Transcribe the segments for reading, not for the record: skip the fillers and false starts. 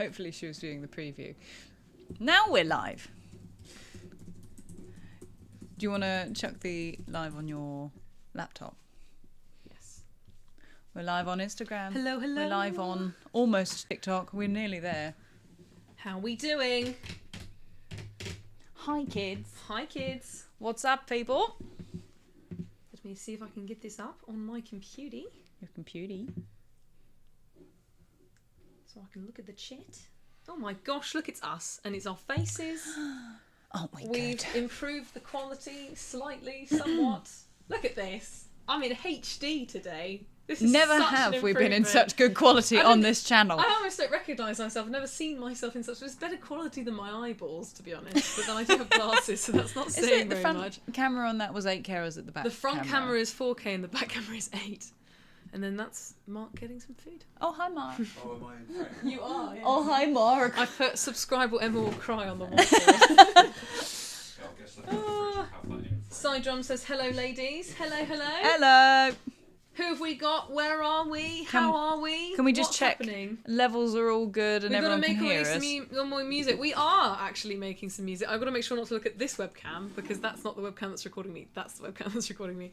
Hopefully she was doing the preview. Now we're live. Do you want to chuck the live on your laptop? Yes. We're live on Instagram. Hello, hello. We're live on almost TikTok. We're nearly there. How we doing? Hi, kids. Hi, kids. What's up, people? Let me see if I can get this up on my computer. Your computer. So I can look at the chat. Oh my gosh, look, it's us. And it's our faces. Aren't we We've good? improved the quality slightly, somewhat. Look at this. I'm in HD today. This is Never such have an we been in improvement. such good quality on this channel. I almost don't recognise myself. I've never seen myself in such... It's better quality than my eyeballs, to be honest. But then I do have glasses, so that's not Is saying it the very front much. camera on that was 8K or is it the back The front camera is 4K and the back camera is 8. And then that's Mark getting some food. Oh, hi, Mark. Oh, am I in frame? You are, yeah. Oh, hi, Mark. I put subscribe or Emma will cry on the wall. Yeah, I guess I think the fridge will have that in frame. Side Drum says, hello ladies. Hello, hello. Hello. Who have we got? Where are we? How are we? Can we just What's check happening? levels are all good and We've got to everyone make can hear us? some more music. We are actually making some music. I've got to make sure not to look at this webcam because that's not the webcam that's recording me. That's the webcam that's recording me.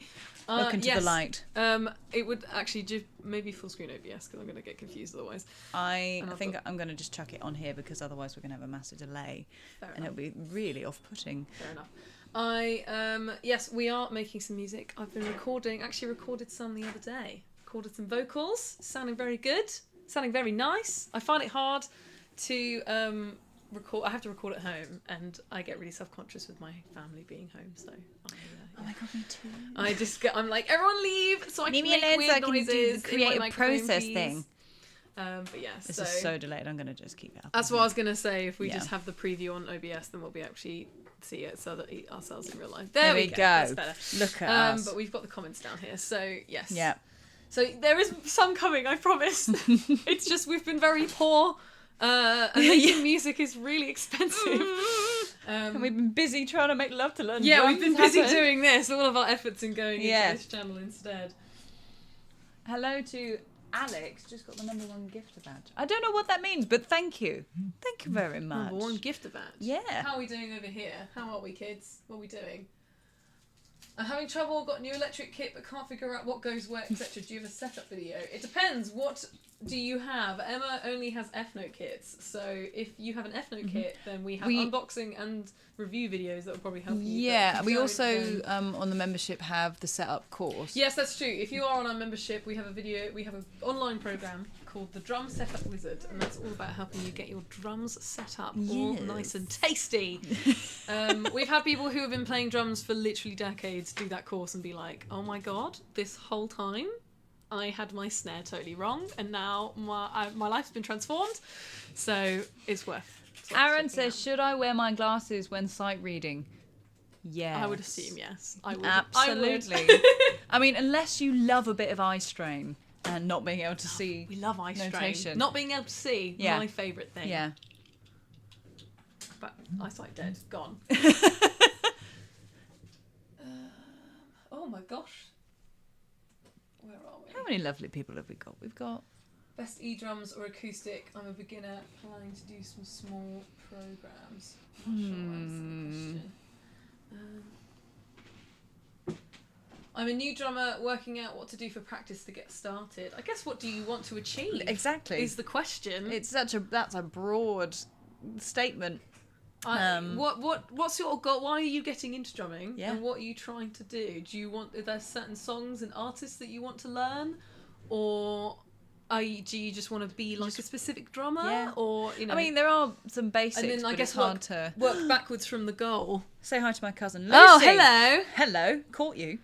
Look into the light. It would actually just maybe full screen OBS because I'm going to get confused otherwise. I And I've think got- I'm going to just chuck it on here because otherwise we're going to have a massive delay Fair and enough. it'll be really off-putting. Fair enough. Yes, we are making some music. I've been actually recorded some the other day. Recorded some vocals, sounding very good, sounding very nice. I find it hard to record. I have to record at home, and I get really self-conscious with my family being home. So, Oh my god, me too. I'm like, everyone leave, so I Leave can me make alone weird so I can do noises the in my creative microphone, process please. thing. But yeah, This is so delayed, I'm going to just keep it up. that's what I was gonna say. If we Yeah. just have the preview on OBS, then we'll be actually see it so that ourselves in real life. There There we go. go. That's better. Look at us. But we've got the comments down here, so yes. Yeah. So there is some coming, I promise. It's just we've been very poor, and making music is really expensive. And we've been busy trying to make Love to Learn. Yeah, we've been busy happen. doing this. All of our efforts in going Yeah. into this channel instead. Hello to Alex, just got the #1 gift badge. I don't know what that means, but thank you. Thank you very much. #1 gift badge. Yeah. How are we doing over here? How are we, kids? What are we doing? I'm having trouble, got a new electric kit, but can't figure out what goes where, etc. Do you have a setup video? It depends. What do you have? Emma only has F-Note kits, so if you have an F-Note kit, then we have unboxing and review videos that will probably help you. Yeah, but we don't, also then- on the membership have the setup course. Yes, that's true. If you are on our membership, we have an online program called the Drum Setup Wizard, and that's all about helping you get your drums set up all Yes. nice and tasty. We've had people who have been playing drums for literally decades do that course and be like, oh my god, this whole time I had my snare totally wrong, and now my life's been transformed, so it's worth Aaron checking says, out. should I wear my glasses when sight reading? Yeah. I would assume yes. I would. Absolutely. I mean, unless you love a bit of eye strain and not being able to see. We love eye strain. notation. Not being able to see, Yeah. my favourite thing. Yeah. But eyesight dead, gone. Oh my gosh. Where are we? How many lovely people have we got? We've got. Best E-drums or acoustic? I'm a beginner planning to do some small programs. I'm not sure I answered the question. I'm a new drummer working out what to do for practice to get started. I guess what do you want to achieve? Exactly. Is the question. That's a broad statement. What's your goal? Why are you getting into drumming? Yeah. And what are you trying to do? Are there certain songs and artists that you want to learn, or do you just want to be like a specific drummer? Yeah. Or I mean, there are some basics, and then I but guess it's hard to work backwards from the goal. say hi to my cousin Lucy. Oh, hello. Hello, caught you.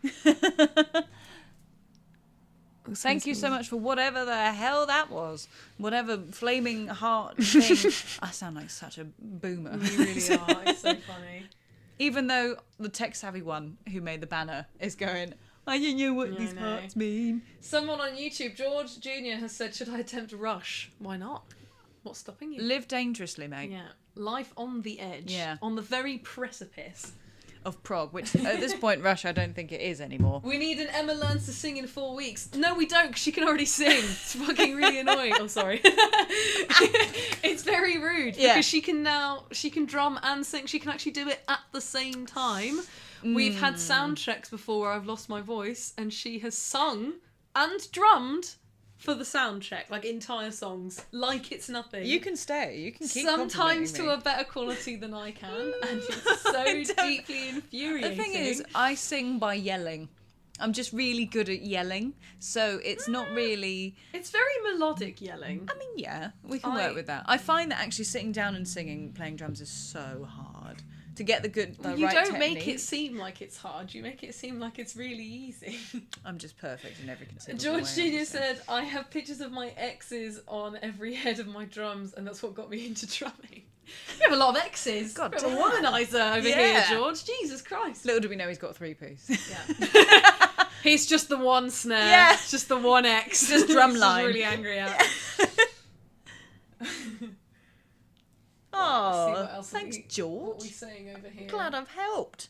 Thank you so much for whatever the hell that was. Whatever flaming heart thing. I sound like such a boomer. You really are. It's so funny. Even though the tech-savvy one who made the banner is going, I don't know what Yeah, these I know. hearts mean. Someone on YouTube, George Jr. has said, "Should I attempt Rush? Why not? What's stopping you?" Live dangerously, mate. Yeah, life on the edge. Yeah. On the very precipice. Of prog, which at this point, Rush, I don't think it is anymore. We need an Emma learns to sing in 4 weeks. No, we don't, 'cause she can already sing. It's fucking really annoying. Oh, sorry. It's very rude Yeah. because she can drum and sing. She can actually do it at the same time. We've had sound checks before where I've lost my voice and she has sung and drummed for the sound check, like entire songs, like it's nothing. You can stay. You can keep sometimes complimenting to a better quality than I can, and it's so deeply infuriating. The thing is, I sing by yelling. I'm just really good at yelling, so it's not really... It's very melodic yelling. I mean, yeah, we can work with that. I find that actually sitting down and singing, playing drums is so hard. To get the good, the You right don't technique. make it seem like it's hard. You make it seem like it's really easy. I'm just perfect in every conceivable George way, Jr. honestly. said, I have pictures of my exes on every head of my drums, and that's what got me into drumming. You have a lot of exes. God Bit of a damn. womanizer over here, George. Jesus Christ. Little do we know he's got 3-piece. Yeah. He's just the one snare. Yeah. Just the one X. Just drum He's line. really angry at. Oh, what else thanks, what are George. we saying over here? Glad I've helped.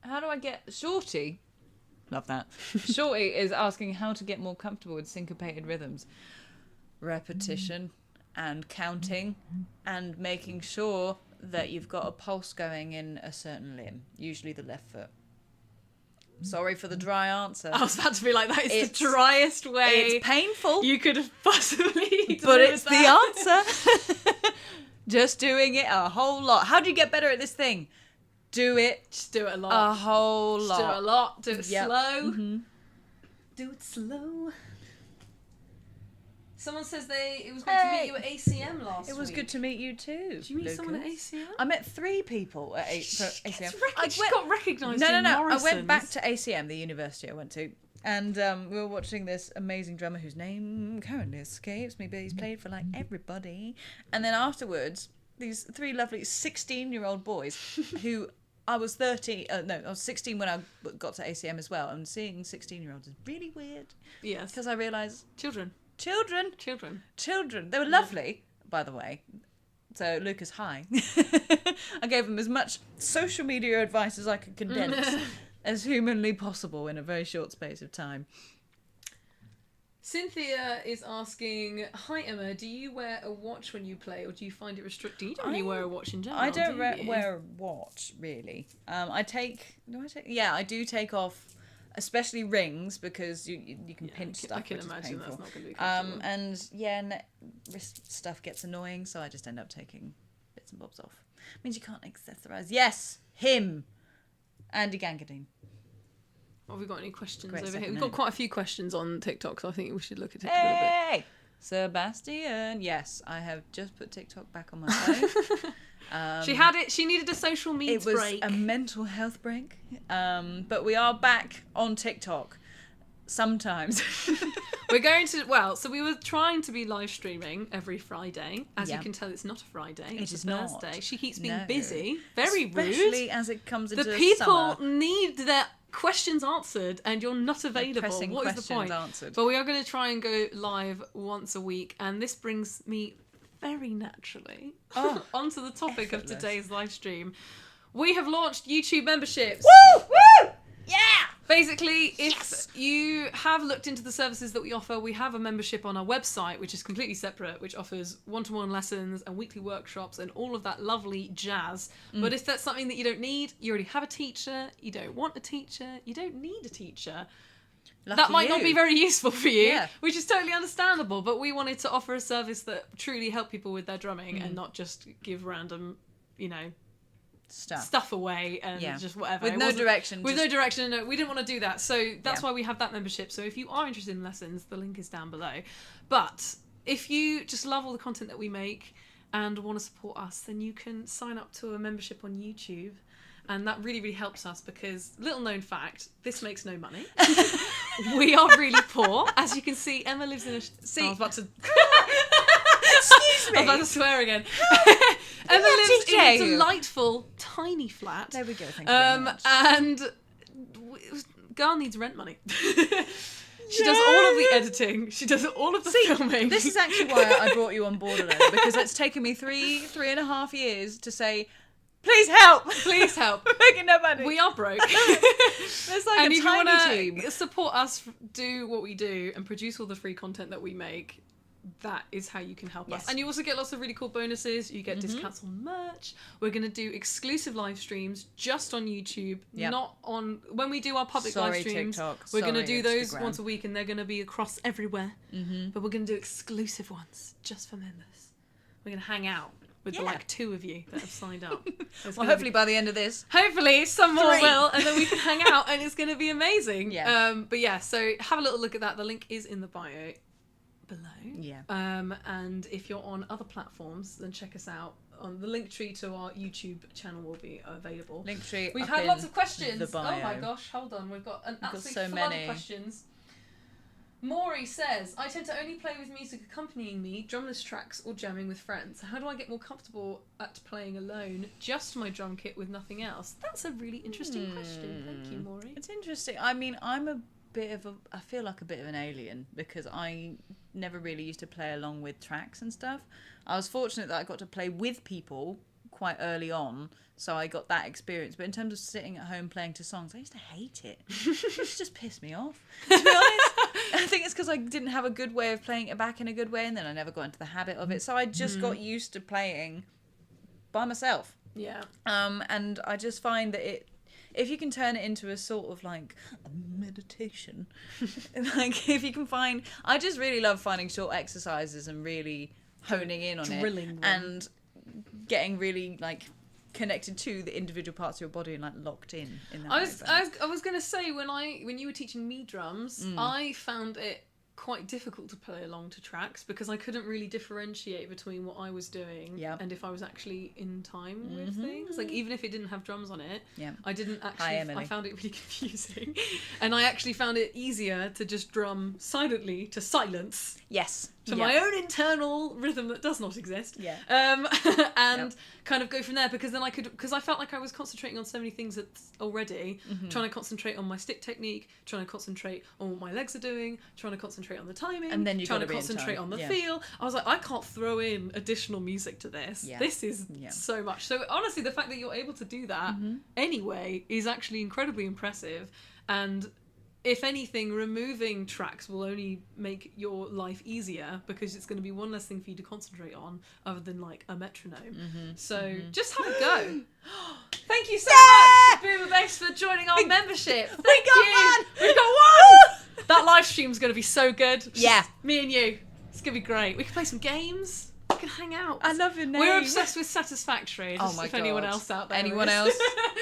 How do I get... Shorty? Love that. Shorty is asking how to get more comfortable with syncopated rhythms. Repetition and counting and making sure that you've got a pulse going in a certain limb, usually the left foot. Sorry for the dry answer. I was about to be like, that is It's- the driest way It's painful, you could have possibly but it's the that. answer. Just doing it a whole lot. How do you get better at this thing? Do it Just do it a lot. a whole Just lot. do it a lot. Do it Yep. slow. Mm-hmm. Do it slow. Someone says it was great to meet you at ACM last week. It was good to meet you too. Did you meet someone at Lucas. ACM? I met 3 people at ACM. She got recognised No, in I Morrison's. went back to ACM, the university I went to, and we were watching this amazing drummer whose name currently escapes me, but he's played for like everybody. And then afterwards, these 3 lovely 16-year-old boys who I was 13. I was 16 when I got to ACM as well, and seeing 16-year-olds is really weird Yes. because I realised Children. Children. They were lovely, by the way. So, Lucas, hi. I gave them as much social media advice as I could condense as humanly possible in a very short space of time. Cynthia is asking, hi Emma, do you wear a watch when you play or do you find it restricting? You don't really wear a watch in general, I don't do you? wear a watch, really. I do take off, especially rings, because you can pinch stuff, I can which imagine is painful. that's not going to be comfortable. And wrist stuff gets annoying, so I just end up taking bits and bobs off. Means you can't accessorize. Yes, him, Andy Gangadine. Have we got any questions Great over second here? We've name. got quite a few questions on TikTok, so I think we should look at it a little bit. Hey, Sebastian. Yes, I have just put TikTok back on my phone. She had it. She needed a social needs It was break. a mental health break, but we are back on TikTok. Sometimes. We're going to, so we were trying to be live streaming every Friday. As you Yeah. can tell, it's not a Friday. It It's is a not. Thursday. She keeps being No. busy. Very Especially rude. as it comes The into people summer. need their questions answered and you're not available. pressing What is the questions point? answered. But we are going to try and go live once a week. And this brings me very naturally onto the topic of effortless. today's live stream. We have launched YouTube memberships. Woo! Woo! Yeah! Basically, if you have looked into the services that we offer, we have a membership on our website, which is completely separate, which offers one-to-one lessons and weekly workshops and all of that lovely jazz. But if that's something that you don't need, you already have a teacher, you don't want a teacher, you don't need a teacher, Lucky that might not you. be very useful for you, Yeah. which is totally understandable. But we wanted to offer a service that truly helped people with their drumming and not just give random, stuff away and just whatever. With It no wasn't- direction. With just- no direction, no, we didn't want to do that. So that's Yeah. why we have that membership. So if you are interested in lessons, the link is down below. But if you just love all the content that we make and want to support us, then you can sign up to a membership on YouTube. And that really, really helps us because, little known fact, this makes no money. We are really poor. As you can see, Emma lives in a... I was about to... Excuse I was about me. to swear again. Emma that lives in a DJ? delightful, tiny flat. There we go. Thank you very much. And girl needs rent money. She does all of the editing. She does all of the filming. This is actually why I brought you on board, Ilona, because it's taken me three and a half years to say, please help. Please help. We're making no money. We are broke. There's like And a if you tiny want team. to support us do what we do and produce all the free content that we make, that is how you can help Yes. us. And you also get lots of really cool bonuses. You get discounts on merch. We're going to do exclusive live streams just on YouTube, not on... When we do our public live streams, TikTok. we're going to do those Instagram. once a week, and they're going to be across everywhere. But we're going to do exclusive ones just for members. We're going to hang out with the, like, 2 of you that have signed up. Well, hopefully by the end of this. Hopefully some more 3. will, and then we can hang out, and it's going to be amazing. Yeah. But yeah, so have a little look at that. The link is in the bio below. Yeah. And if you're on other platforms, then check us out. On the link tree to our YouTube channel will be available. Linktree. We've up had in lots of questions. the bio. Oh my gosh, hold on. We've got an absolute so flood many. of questions. Maury says, I tend to only play with music accompanying me, drumless tracks or jamming with friends. How do I get more comfortable at playing alone? Just my drum kit with nothing else? That's a really interesting question. Thank you, Maury. It's interesting. I mean, I feel like a bit of an alien because I never really used to play along with tracks and stuff. I was fortunate that I got to play with people quite early on, so I got that experience. But in terms of sitting at home playing to songs, I used to hate it. It used to just piss me off, to be honest. I think it's because I didn't have a good way of playing it back in a good way, and then I never got into the habit of it. So I just got used to playing by myself. Yeah. And I just find that if you can turn it into a sort of like a meditation, like if you can find, I just really love finding short exercises and really honing in on Drilling it them. and getting really like connected to the individual parts of your body and like locked in that I was going to say, when you were teaching me drums, I found it quite difficult to play along to tracks because I couldn't really differentiate between what I was doing and if I was actually in time with things. Like, even if it didn't have drums on it, I didn't actually... Hi, Emily. I found it really confusing. And I actually found it easier to just drum silently to silence. Yes. To my own internal rhythm that does not exist. Yeah. And kind of go from there, because then because I felt like I was concentrating on so many things already, trying to concentrate on my stick technique, trying to concentrate on what my legs are doing, trying to concentrate on the timing, And then you've trying got to to be in concentrate time. on the Yeah. feel. I was like, I can't throw in additional music to this. Yeah. This is so much. So honestly, the fact that you're able to do that anyway is actually incredibly impressive. And if anything, removing tracks will only make your life easier, because it's going to be one less thing for you to concentrate on other than like a metronome. So just have a go. Thank you so much, Boomer Bass, for joining our membership. Thank you. We've got one. That live stream's going to be so good. It's Yeah. just me and you. It's going to be great. We can play some games. We can hang out. I love your name. We're obsessed with Satisfactory. Oh Just my if God. anyone else out there Anyone is. else?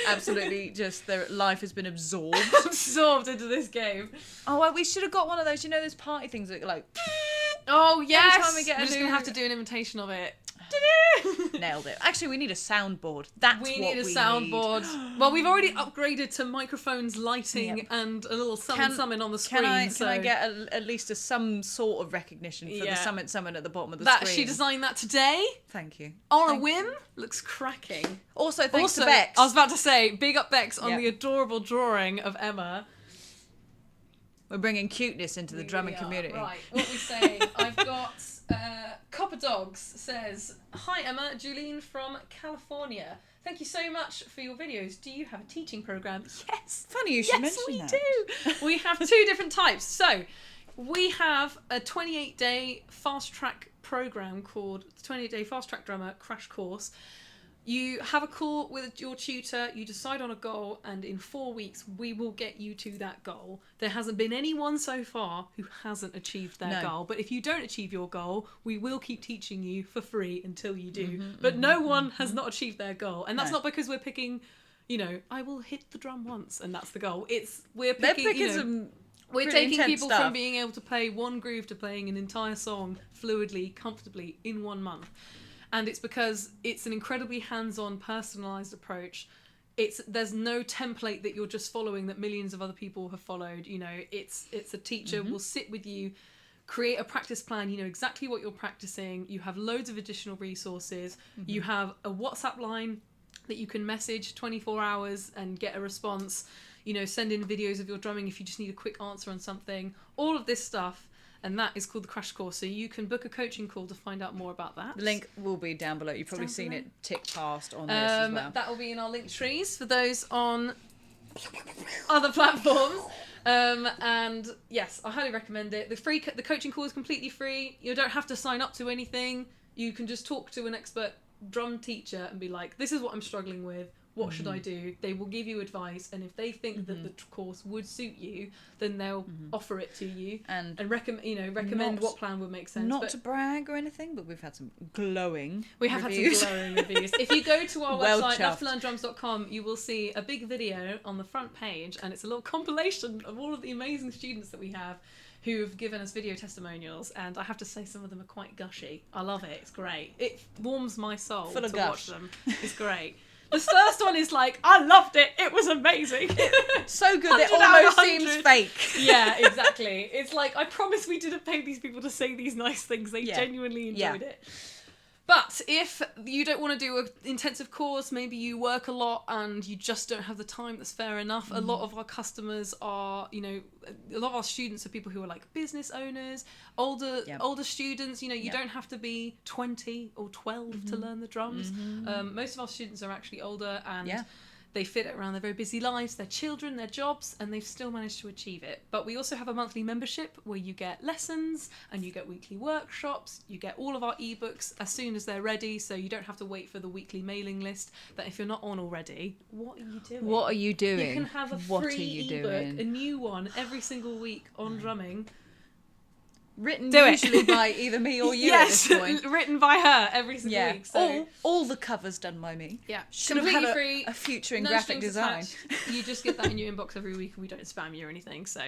Absolutely, just their life has been absorbed. Absorbed into this game. Oh, well, we should have got one of those. You know, those party things that like Oh yes. time we get a We're just new- gonna have to do an imitation of it. nailed it. Actually, we need a soundboard. That's We what need a we soundboard. Well, we've already upgraded to microphones, lighting, Yep. and a little summon on the screen. Can I get at least some sort of recognition for the summon at the bottom of the that? screen? She designed that today Thank you. on a Thank whim. Looks cracking. Also, thanks Also, to Bex. I was about to say, big up Bex on Yep. the adorable drawing of Emma. We're bringing cuteness into the drumming community. Right, what are we saying? I've got Copper Dogs says, "Hi Emma, Julene from California. Thank you so much for your videos. Do you have a teaching program?" Yes. Funny you should Yes, mention we that. do. We have 2 different types. So, we have a 28-day fast track program called 28-day Fast Track Drummer Crash Course. You have a call with your tutor, you decide on a goal, and in 4 weeks we will get you to that goal. There hasn't been anyone so far who hasn't achieved their goal, but if you don't achieve your goal, we will keep teaching you for free until you do. But no one has not achieved their goal, and that's not because we're picking, I will hit the drum once and that's the goal. We're They're picking, picking some we're pretty taking intense people stuff. from being able to play one groove to playing an entire song fluidly, comfortably in 1 month. And it's because it's an incredibly hands-on, personalised approach. There's no template that you're just following that millions of other people have followed. It's a teacher will sit with you, create a practice plan. You know exactly what you're practicing. You have loads of additional resources. You have a WhatsApp line that you can message 24 hours and get a response. Send in videos of your drumming if you just need a quick answer on something. All of this stuff. And that is called the Crash Course. So you can book a coaching call to find out more about that. The link will be down below. You've probably seen it tick past on this as well. That will be in our link trees for those on other platforms. And yes, I highly recommend it. The coaching call is completely free. You don't have to sign up to anything. You can just talk to an expert drum teacher and be like, this is what I'm struggling with. What should I do? They will give you advice, and if they think that the course would suit you, then they'll offer it to you and recommend what plan would make sense. Not to brag or anything, but we've had some glowing We have reviews. had some glowing reviews. If you go to our Well website, chuffed. lovetolearndrums.com, you will see a big video on the front page, and it's a little compilation of all of the amazing students that we have who have given us video testimonials, and I have to say some of them are quite gushy. I love it. It's great. It warms my soul Full of to gush. watch them. It's great. The first one is like, I loved it. It was amazing. So good, it 100 out of almost 100. seems fake. Yeah, exactly. It's like, I promise we didn't pay these people to say these nice things. They Yeah. genuinely Yeah. enjoyed it. But if you don't want to do an intensive course, maybe you work a lot and you just don't have the time, that's fair enough. A lot of our customers are, a lot of our students are people who are like business owners, older students. You don't have to be 20 or 12 to learn the drums. Most of our students are actually older, and they fit it around their very busy lives, their children, their jobs, and they've still managed to achieve it. But we also have a monthly membership where you get lessons and you get weekly workshops. You get all of our ebooks as soon as they're ready, so you don't have to wait for the weekly mailing list. That if you're not on already, what are you doing? What are you doing? You can have a What are free you ebook, doing? a new one every single week on drumming. Written Do it. usually by either me or you Yes, at this point. written by her every single Yeah, week. So all the covers done by me. yeah, Should have completely had free. a future in No graphic strings design. attached. You just get that in your inbox every week, and we don't spam you or anything. So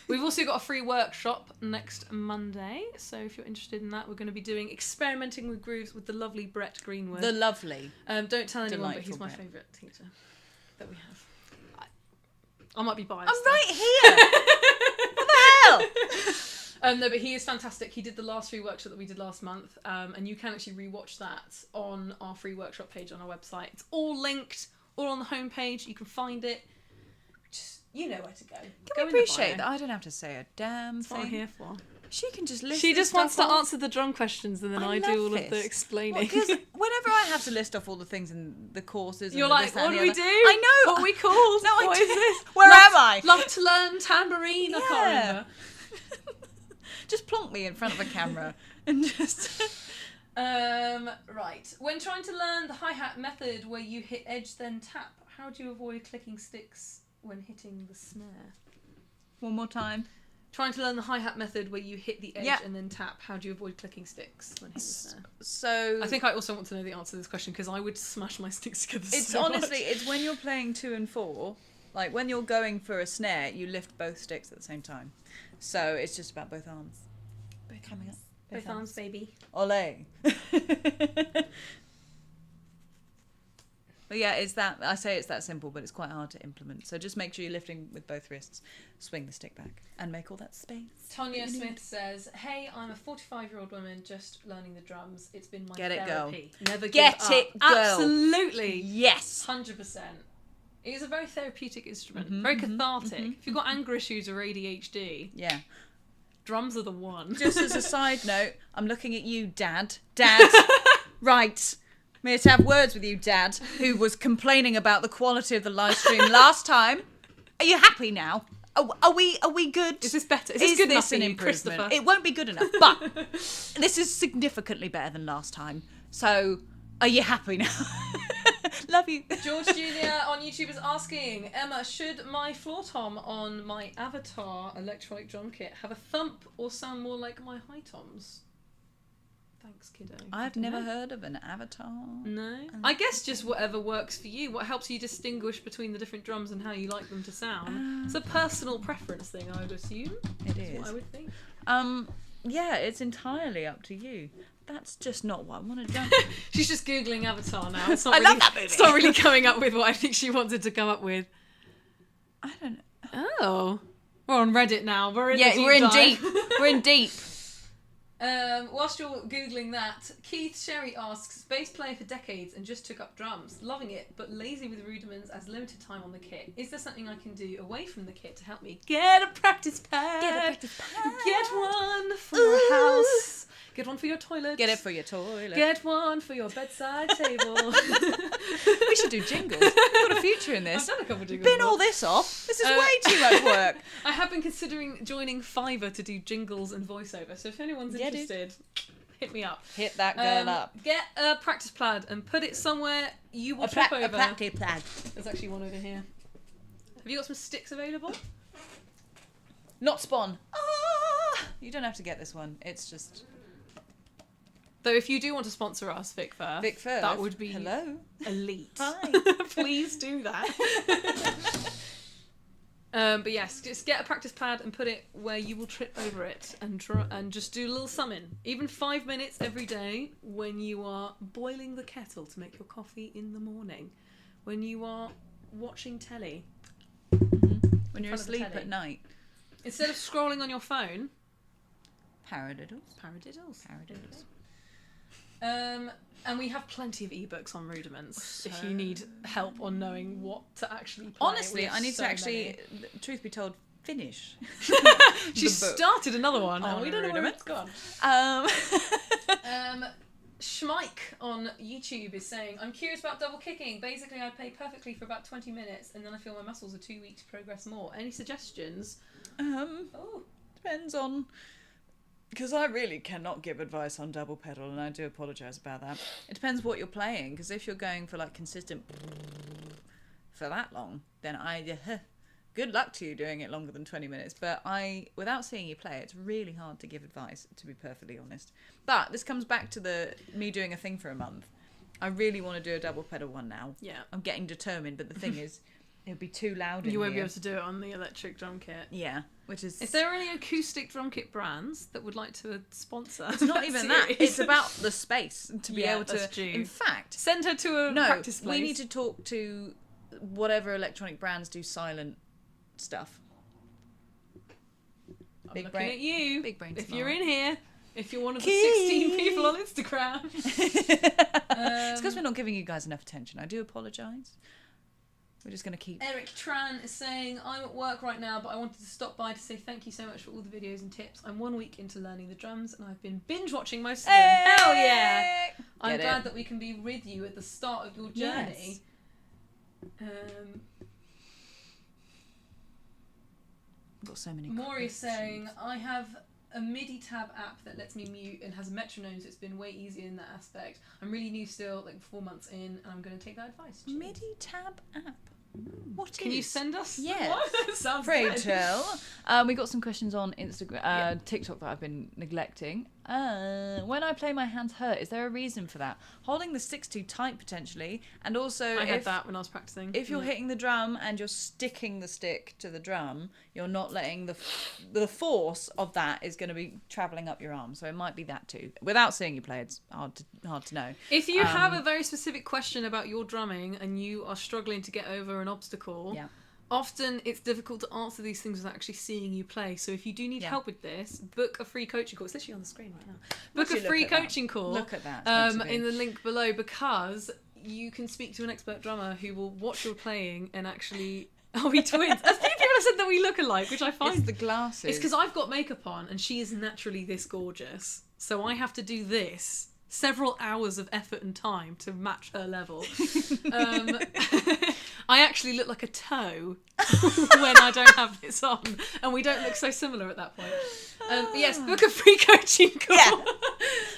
we've also got a free workshop next Monday. So if you're interested in that, we're going to be doing experimenting with grooves with the lovely Brett Greenwood. The lovely. Don't tell anyone, but he's delightful my Brett. favourite teacher that we have. I might be biased. I'm right here. What the hell? No, but he is fantastic. He did the last free workshop that we did last month, and you can actually rewatch that on our free workshop page on our website. It's all linked, all on the homepage. You can find it. Just, you know where to go. Can we appreciate that I don't have to say a damn That's what I'm thing? here for. She can just list. She just wants to off. answer the drum questions, and then I do love all of the this. explaining. Because whenever I have to list off all the things in the courses, You're and the like, this, that, what and do the we other- do? I know. What are we called? No, I What do. is this? Where am I? Love to learn tambourine. I Yeah. can't remember. Just plonk me in front of a camera and just. Right. When trying to learn the hi-hat method where you hit edge then tap, how do you avoid clicking sticks when hitting the snare? One more time. Trying to learn the hi-hat method where you hit the edge Yeah. and then tap, how do you avoid clicking sticks when hitting the snare? So I think I also want to know the answer to this question because I would smash my sticks together it's so honestly, much. it's when you're playing 2 and 4, like when you're going for a snare, you lift both sticks at the same time. So it's just about both arms. Both coming arms. up. Both arms, baby. Ole. But yeah, I say it's that simple, but it's quite hard to implement. So just make sure you're lifting with both wrists, swing the stick back, and make all that space. Tanya Smith says, "Hey, I'm a 45-year-old woman just learning the drums. It's been my Get it, girl. therapy. Never Get give up." it, girl. Absolutely. Yes. 100%. It is a very therapeutic instrument, very cathartic. If you've got anger issues or ADHD, Yeah. drums are the one. Just as a side note, I'm looking at you, Dad. Dad. Right. I'm here to have words with you, Dad, who was complaining about the quality of the live stream last time. Are you happy now? Are we good? Is this better? Is this good enough for an you, improvement? Christopher? It won't be good enough, but this is significantly better than last time. So, are you happy now? Love you. George Jr. on YouTube is asking, Emma, should my floor tom on my Avatar electronic drum kit have a thump or sound more like my high toms? Thanks, kiddo. I've never heard of an avatar. No. I guess just whatever works for you. What helps you distinguish between the different drums and how you like them to sound. It's a personal preference thing, I would assume. It That's is. what I would think. Yeah, it's entirely up to you. That's just not what I want to do. She's just Googling Avatar now. It's not I really, love that movie. It's not really coming up with what I think she wanted to come up with. I don't know. Oh. We're on Reddit now. We're in the Yeah, deep we're in dive. deep. We're in deep. Whilst you're Googling that, Keith Sherry asks, bass player for decades and just took up drums. Loving it, but lazy with rudiments as limited time on the kit. Is there something I can do away from the kit to help me get a practice pad? Get one for your house. Get one for your toilet. Get it for your toilet. Get one for your bedside table. We should do jingles. We've got a future in this. I've done a couple of jingles. Bin all this off. This is way too much work. I have been considering joining Fiverr to do jingles and voiceover, so if anyone's interested, hit me up. Hit that girl up. Get a practice pad and put it somewhere you will trip over. A practice pad. There's actually one over here. Have you got some sticks available? Not Spawn. You don't have to get this one. It's just... Though if you do want to sponsor us, Vic Firth, that would be elite. Hi. Please do that. But yes, just get a practice pad and put it where you will trip over it and just do a little summon. Even 5 minutes every day when you are boiling the kettle to make your coffee in the morning. When you are watching telly. When you're asleep at night. Instead of scrolling on your phone. Paradiddles. And we have plenty of ebooks on rudiments if you need help on knowing what to actually play. Honestly, I need to actually, truth be told, finish. She started another one and we don't know where it's gone. Schmike on YouTube is saying, I'm curious about double kicking. Basically, I play perfectly for about 20 minutes and then I feel my muscles are too weak to progress more. Any suggestions? Depends on... Because I really cannot give advice on double pedal, and I do apologise about that. It depends what you're playing, because if you're going for like consistent for that long, then good luck to you doing it longer than 20 minutes. But without seeing you play, it's really hard to give advice, to be perfectly honest. But this comes back to me doing a thing for a month. I really want to do a double pedal one now. Yeah. I'm getting determined, but the thing is, it would be too loud in You won't here. be able to do it on the electric drum kit. Yeah, which is... If there are any acoustic drum kit brands that would like to sponsor... It's not even that. It's about the space to be able to... That's true. In fact... Send her to a practice place. We need to talk to whatever electronic brands do silent stuff. I'm looking at you. Big brain If tomorrow. you're in here, if you're one of the 16 people on Instagram. It's because we're not giving you guys enough attention. I do apologise. We're just going to keep... Eric Tran is saying, I'm at work right now, but I wanted to stop by to say thank you so much for all the videos and tips. I'm 1 week into learning the drums, and I've been binge watching most of them. Hell yeah! I'm glad that we can be with you at the start of your journey. Yes. Got so many. Maury is saying, I have a MIDI tab app that lets me mute and has a metronome, so it's been way easier in that aspect. I'm really new still, like 4 months in, and I'm going to take that advice. Cheers. MIDI tab app. What Can you send us? Yes. What? Sounds Pray good. tell. We got some questions on Instagram, TikTok that I've been neglecting. When I play, my hands hurt. Is there a reason for that? Holding the sticks too tight potentially, and also I had that when I was practicing. If you're hitting the drum and you're sticking the stick to the drum, you're not letting the force of that is going to be travelling up your arm. So it might be that too. Without seeing you play, it's hard to know. If you have a very specific question about your drumming and you are struggling to get over an obstacle, often it's difficult to answer these things without actually seeing you play. So if you do need help with this, book a free coaching call. It's literally on the screen right now. Book a free coaching call. Look at that. In the link below, because you can speak to an expert drummer who will watch your playing and actually... Are we twins? A few people have said that we look alike, which I find... It's the glasses. It's because I've got makeup on and she is naturally this gorgeous. So I have to do this. Several hours of effort and time to match her level. I actually look like a toe when I don't have this on, and we don't look so similar at that point. Yes, book a free coaching call. Yeah.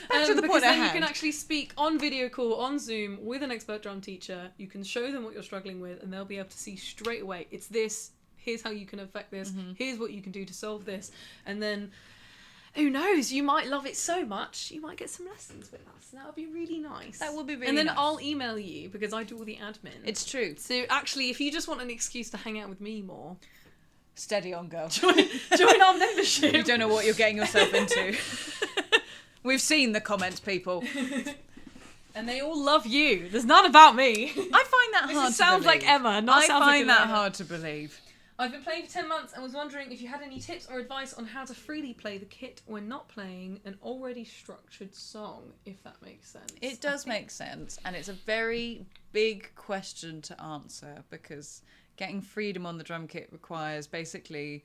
Back to the point at then hand. you can actually speak on video call, on Zoom, with an expert drum teacher. You can show them what you're struggling with, and they'll be able to see straight away, it's this, here's how you can affect this, here's what you can do to solve this, and then... Who knows? You might love it so much, you might get some lessons with us. That would be really nice. That would be really nice. And then nice. I'll email you because I do all the admin. It's true. So actually, if you just want an excuse to hang out with me more... Steady on, girl. Join our membership. You don't know what you're getting yourself into. We've seen the comments, people. And they all love you. There's none about me. I find that hard to sounds believe. like Emma, not I sounds find like that Ilona. hard to believe. I've been playing for 10 months and was wondering if you had any tips or advice on how to freely play the kit when not playing an already structured song, if that makes sense. It does make sense, and it's a very big question to answer because getting freedom on the drum kit requires basically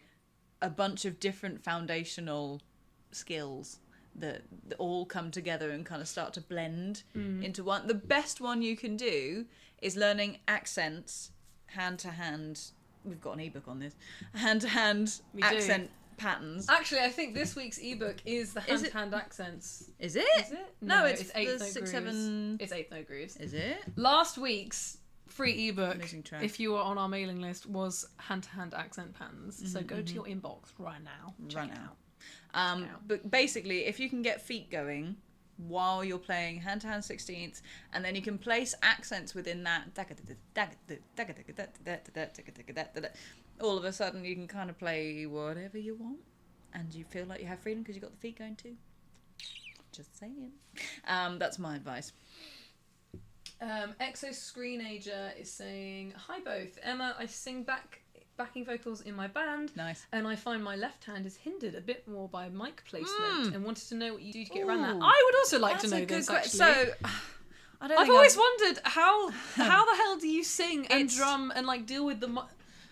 a bunch of different foundational skills that all come together and kind of start to blend into one. The best one you can do is learning accents hand to hand. We've got an ebook on this. Hand to hand accent patterns. Actually, I think this week's ebook is the hand-to-hand accents. Is it? Is it? No, it's eighth the note 6, grooves. 7. It's eighth note grooves. Is it? Last week's free ebook, Amazing track. if you were on our mailing list, was hand-to-hand accent patterns. So go to your inbox right now. Check it out. But basically, if you can get feet going while you're playing hand-to-hand 16ths, and then you can place accents within that, all of a sudden you can kind of play whatever you want, and you feel like you have freedom because you've got the feet going too. Just saying. That's my advice. Exo Screenager is saying, hi both. Emma, I sing backing vocals in my band. Nice. And I find my left hand is hindered a bit more by mic placement and wanted to know what you do to get around that. Ooh. I would also like to know this, actually. So, I've always wondered how the hell do you sing and drum and like deal with the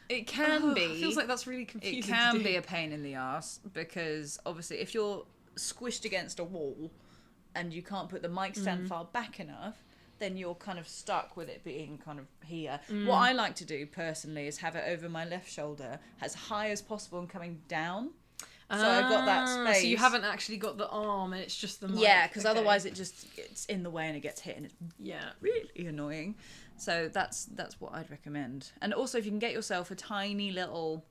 It can be. It feels like that's really confusing. It can be a pain in the arse because obviously if you're squished against a wall and you can't put the mic stand far back enough, then you're kind of stuck with it being kind of here. What I like to do personally is have it over my left shoulder as high as possible and coming down. So I've got that space. So you haven't actually got the arm and it's just the mic. Yeah, because otherwise it's in the way and it gets hit and it's yeah, really annoying. So that's what I'd recommend. And also if you can get yourself a tiny little...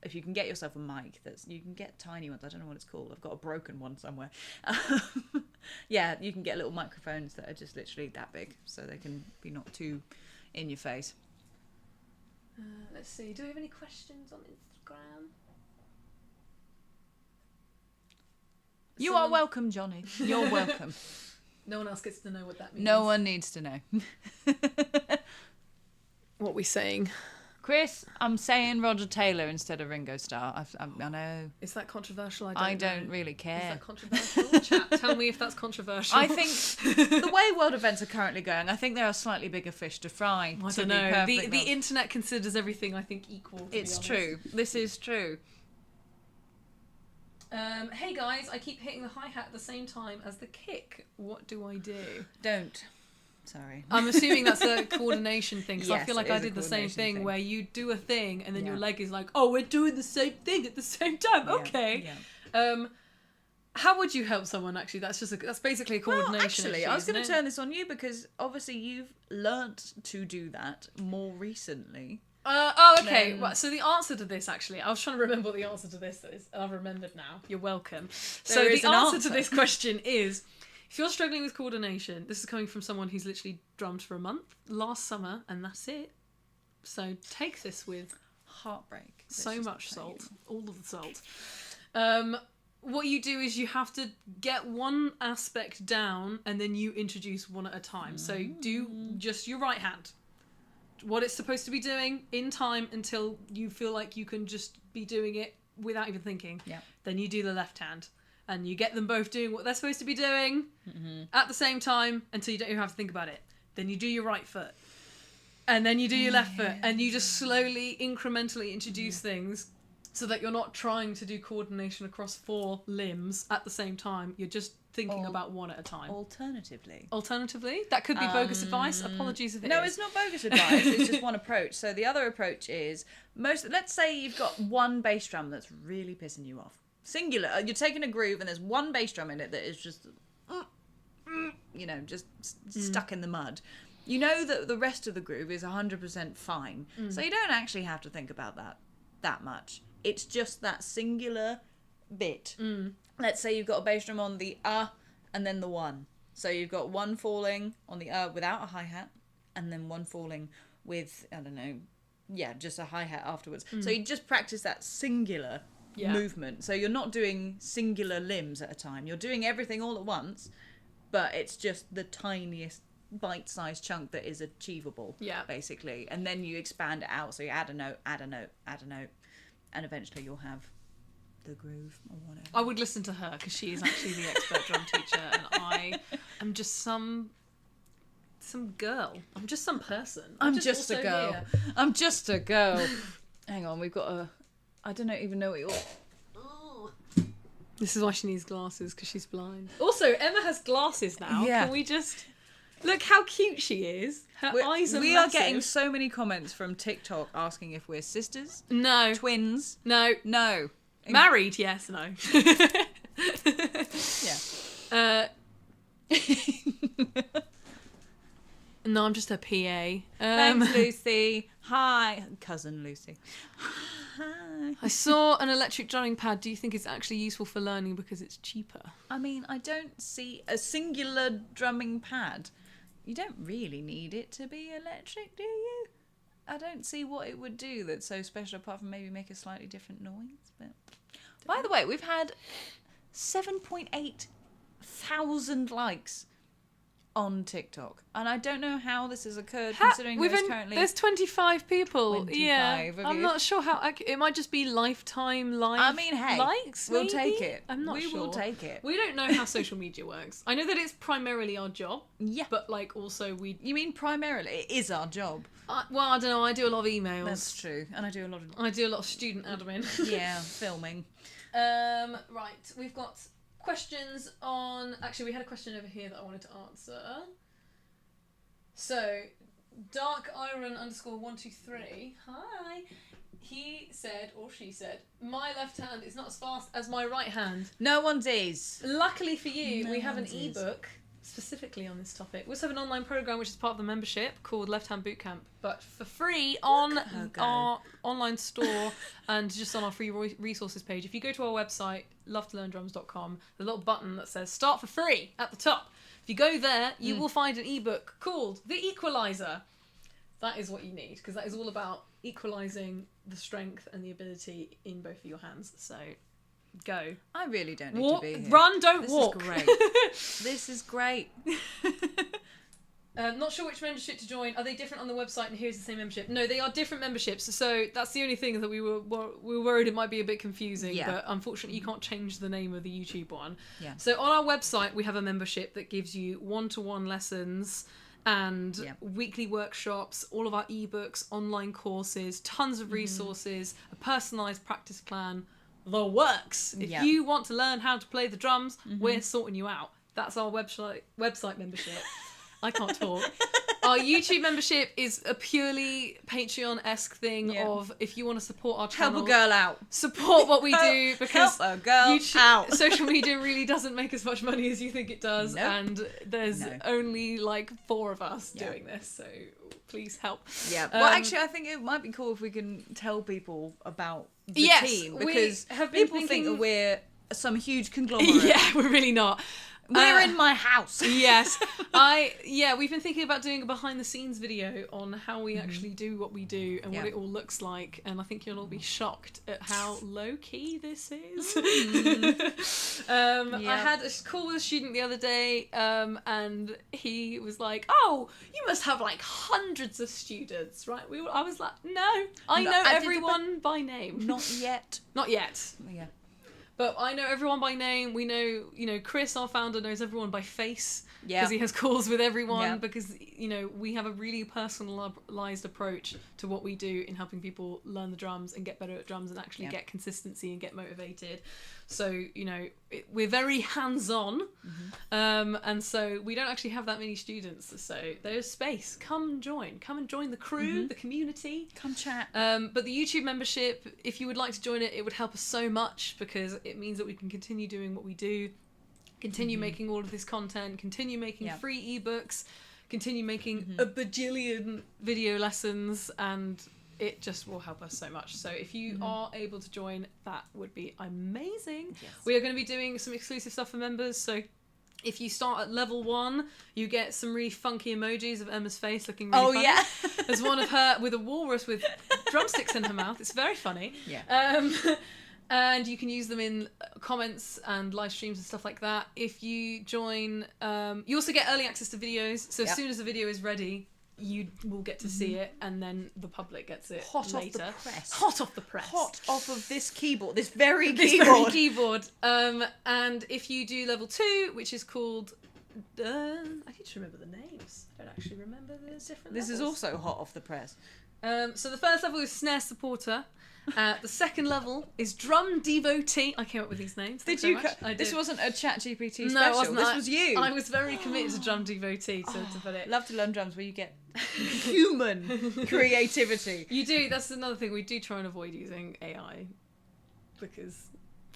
If you can get yourself a mic, you can get tiny ones. I don't know what it's called. I've got a broken one somewhere. Yeah, you can get little microphones that are just literally that big, so they can be not too in your face. Let's see. Do we have any questions on Instagram? You are welcome, Johnny. You're welcome. No one else gets to know what that means. No one needs to know. What are we saying? Chris, I'm saying Roger Taylor instead of Ringo Starr. I know. Is that controversial? I don't really care. Is that controversial? Chat, tell me if that's controversial. I think the way world events are currently going, I think there are slightly bigger fish to fry. I don't know. The internet considers everything, I think, equal. It's true. This is true. Hey guys, I keep hitting the hi-hat at the same time as the kick. What do I do? Don't. Sorry. I'm assuming that's a coordination thing, because I Yes, feel like it I is a did the same coordination thing where you do a thing and then your Yeah. leg is like, oh, we're doing the same thing at the same time. Yeah, Okay. yeah. How would you help someone actually? That's basically a coordination Well, actually, issue, I was going to isn't it? turn this on you because obviously you've learnt to do that more recently. Okay. Then- Well, so the answer to this, actually, I was trying to remember what the answer to this is, and I've remembered now. You're welcome. So There is the an answer answer. to this question is, if you're struggling with coordination, this is coming from someone who's literally drummed for a month last summer, and that's it. So take this with Heartbreak. so much salt, all of the salt. What you do is you have to get one aspect down, and then you introduce one at a time. So do just your right hand. What it's supposed to be doing in time until you feel like you can just be doing it without even thinking. Yeah. Then you do the left hand. And you get them both doing what they're supposed to be doing at the same time until you don't even have to think about it. Then you do your right foot. And then you do your left foot. And you just slowly, incrementally introduce things so that you're not trying to do coordination across 4 limbs at the same time. You're just thinking about one at a time. Alternatively, that could be bogus advice. Apologies if it is. No, it's not bogus advice. It's just one approach. So the other approach is let's say you've got one bass drum that's really pissing you off. Singular. You're taking a groove and there's one bass drum in it that is just, just stuck in the mud. You know that the rest of the groove is 100% fine. So you don't actually have to think about that much. It's just that singular bit. Let's say you've got a bass drum on the and then the 1. So you've got one falling on the without a hi-hat and then one falling with, I don't know, just a hi-hat afterwards. So you just practice that singular movement. So you're not doing singular limbs at a time. You're doing everything all at once, but it's just the tiniest bite-sized chunk that is achievable, basically. And then you expand it out. So you add a note, add a note, add a note, and eventually you'll have the groove or whatever. I would listen to her because she is actually the expert drum teacher, and I am just some girl. I'm just some person. I'm just a also girl. here. I'm just a girl. Hang on, we've got a... I don't even know what you're... This is why she needs glasses, because she's blind. Also, Emma has glasses now. Yeah. Can we just... Look how cute she is. Her eyes are We massive. are getting so many comments from TikTok asking if we're sisters, No. twins. No. No. Married? Yes, no. Yeah. No, I'm just her PA. Thanks, Lucy. Hi. Cousin Lucy. Hi. I saw an electric drumming pad. Do you think it's actually useful for learning because it's cheaper? I mean, I don't see a singular drumming pad. You don't really need it to be electric, do you? I don't see what it would do that's so special apart from maybe make a slightly different noise. But by the way, we've had 7.8 thousand likes on TikTok, and I don't know how this has occurred considering there's 25 people. 25 yeah, of I'm you. not sure how it might just be lifetime live. I mean, hey, likes. we'll maybe? take it. I'm not sure. We will take it. We don't know how social media works. I know that it's primarily our job. Yeah. But like also we. You mean primarily it is our job? Well, I don't know. I do a lot of emails. That's true, and I do a lot of I do a lot of student admin. filming. Right, we've got questions on... Actually, we had a question over here that I wanted to answer. So, darkiron_123, hi. He said, or she said, my left hand is not as fast as my right hand. No one's is. Luckily for you, No we have an one's is. ebook specifically on this topic. We also have an online program which is part of the membership called Left Hand Bootcamp, but for free on our online store and just on our free resources page. If you go to our website, lovetolearndrums.com, the little button that says start for free at the top. If you go there, you will find an ebook called The Equalizer. That is what you need, because that is all about equalising the strength and the ability in both of your hands. So go. I really don't need Walk, to be here. run, don't This walk. is great. This is great. Not sure which membership to join. Are they different on the website and here's the same membership? No, they are different memberships. So that's the only thing that we were worried it might be a bit confusing. Yeah. But unfortunately, you can't change the name of the YouTube one. Yeah. So on our website, we have a membership that gives you one-to-one lessons and weekly workshops, all of our ebooks, online courses, tons of resources, a personalised practice plan. The works. If you want to learn how to play the drums, we're sorting you out. That's our website membership. I can't talk. Our YouTube membership is a purely Patreon-esque thing of if you want to support our channel. Help a girl out. Support what we do because help a girl out. social media really doesn't make as much money as you think it does, Nope. and there's only like 4 of us doing this, so please help. Yeah. Well, actually, I think it might be cool if we can tell people about the team, we because have been people think thinking- that we're some huge conglomerate. Yeah, we're really not. We're in my house. Yes. We've been thinking about doing a behind the scenes video on how we actually do what we do and what it all looks like, and I think you'll all be shocked at how low key this is. I had a call with a student the other day, and he was like, "Oh, you must have like hundreds of students, right?" I was like, "No, I know everyone by name." Not yet. Not yet. Yeah. But I know everyone by name. We know, Chris, our founder, knows everyone by face. Yeah. Because he has calls with everyone. Yeah. Because, we have a really personalised approach to what we do in helping people learn the drums and get better at drums and actually get consistency and get motivated. So, we're very hands-on. And so we don't actually have that many students. So there's space. Come join. Come and join the crew, the community. Come chat. But the YouTube membership, if you would like to join it, it would help us so much because it means that we can continue doing what we do, continue making all of this content, continue making free ebooks, continue making a bajillion video lessons, and it just will help us so much. So if you are able to join, that would be amazing. Yes. We are going to be doing some exclusive stuff for members, so if you start at level 1, you get some really funky emojis of Emma's face looking really funny. Yeah. There's one of her with a walrus with drumsticks in her mouth. It's very funny. Yeah. And you can use them in comments and live streams and stuff like that. If you join, you also get early access to videos. So as soon as the video is ready, you will get to see it, and then the public gets it Hot off later. the press. Hot off the press. Hot off of this keyboard, this very This keyboard. very keyboard. And if you do level 2, which is called... I need to remember the names. I don't actually remember the different This is levels. also hot off the press. So the first level is Snare Supporter. The second level is Drum Devotee. I came up with these names. Did Thanks you? very much. I This did. wasn't a ChatGPT special. No, it wasn't. This was you. I was very committed to Drum Devotee to put it. Love to learn drums where you get human creativity. You do. That's another thing. We do try and avoid using AI because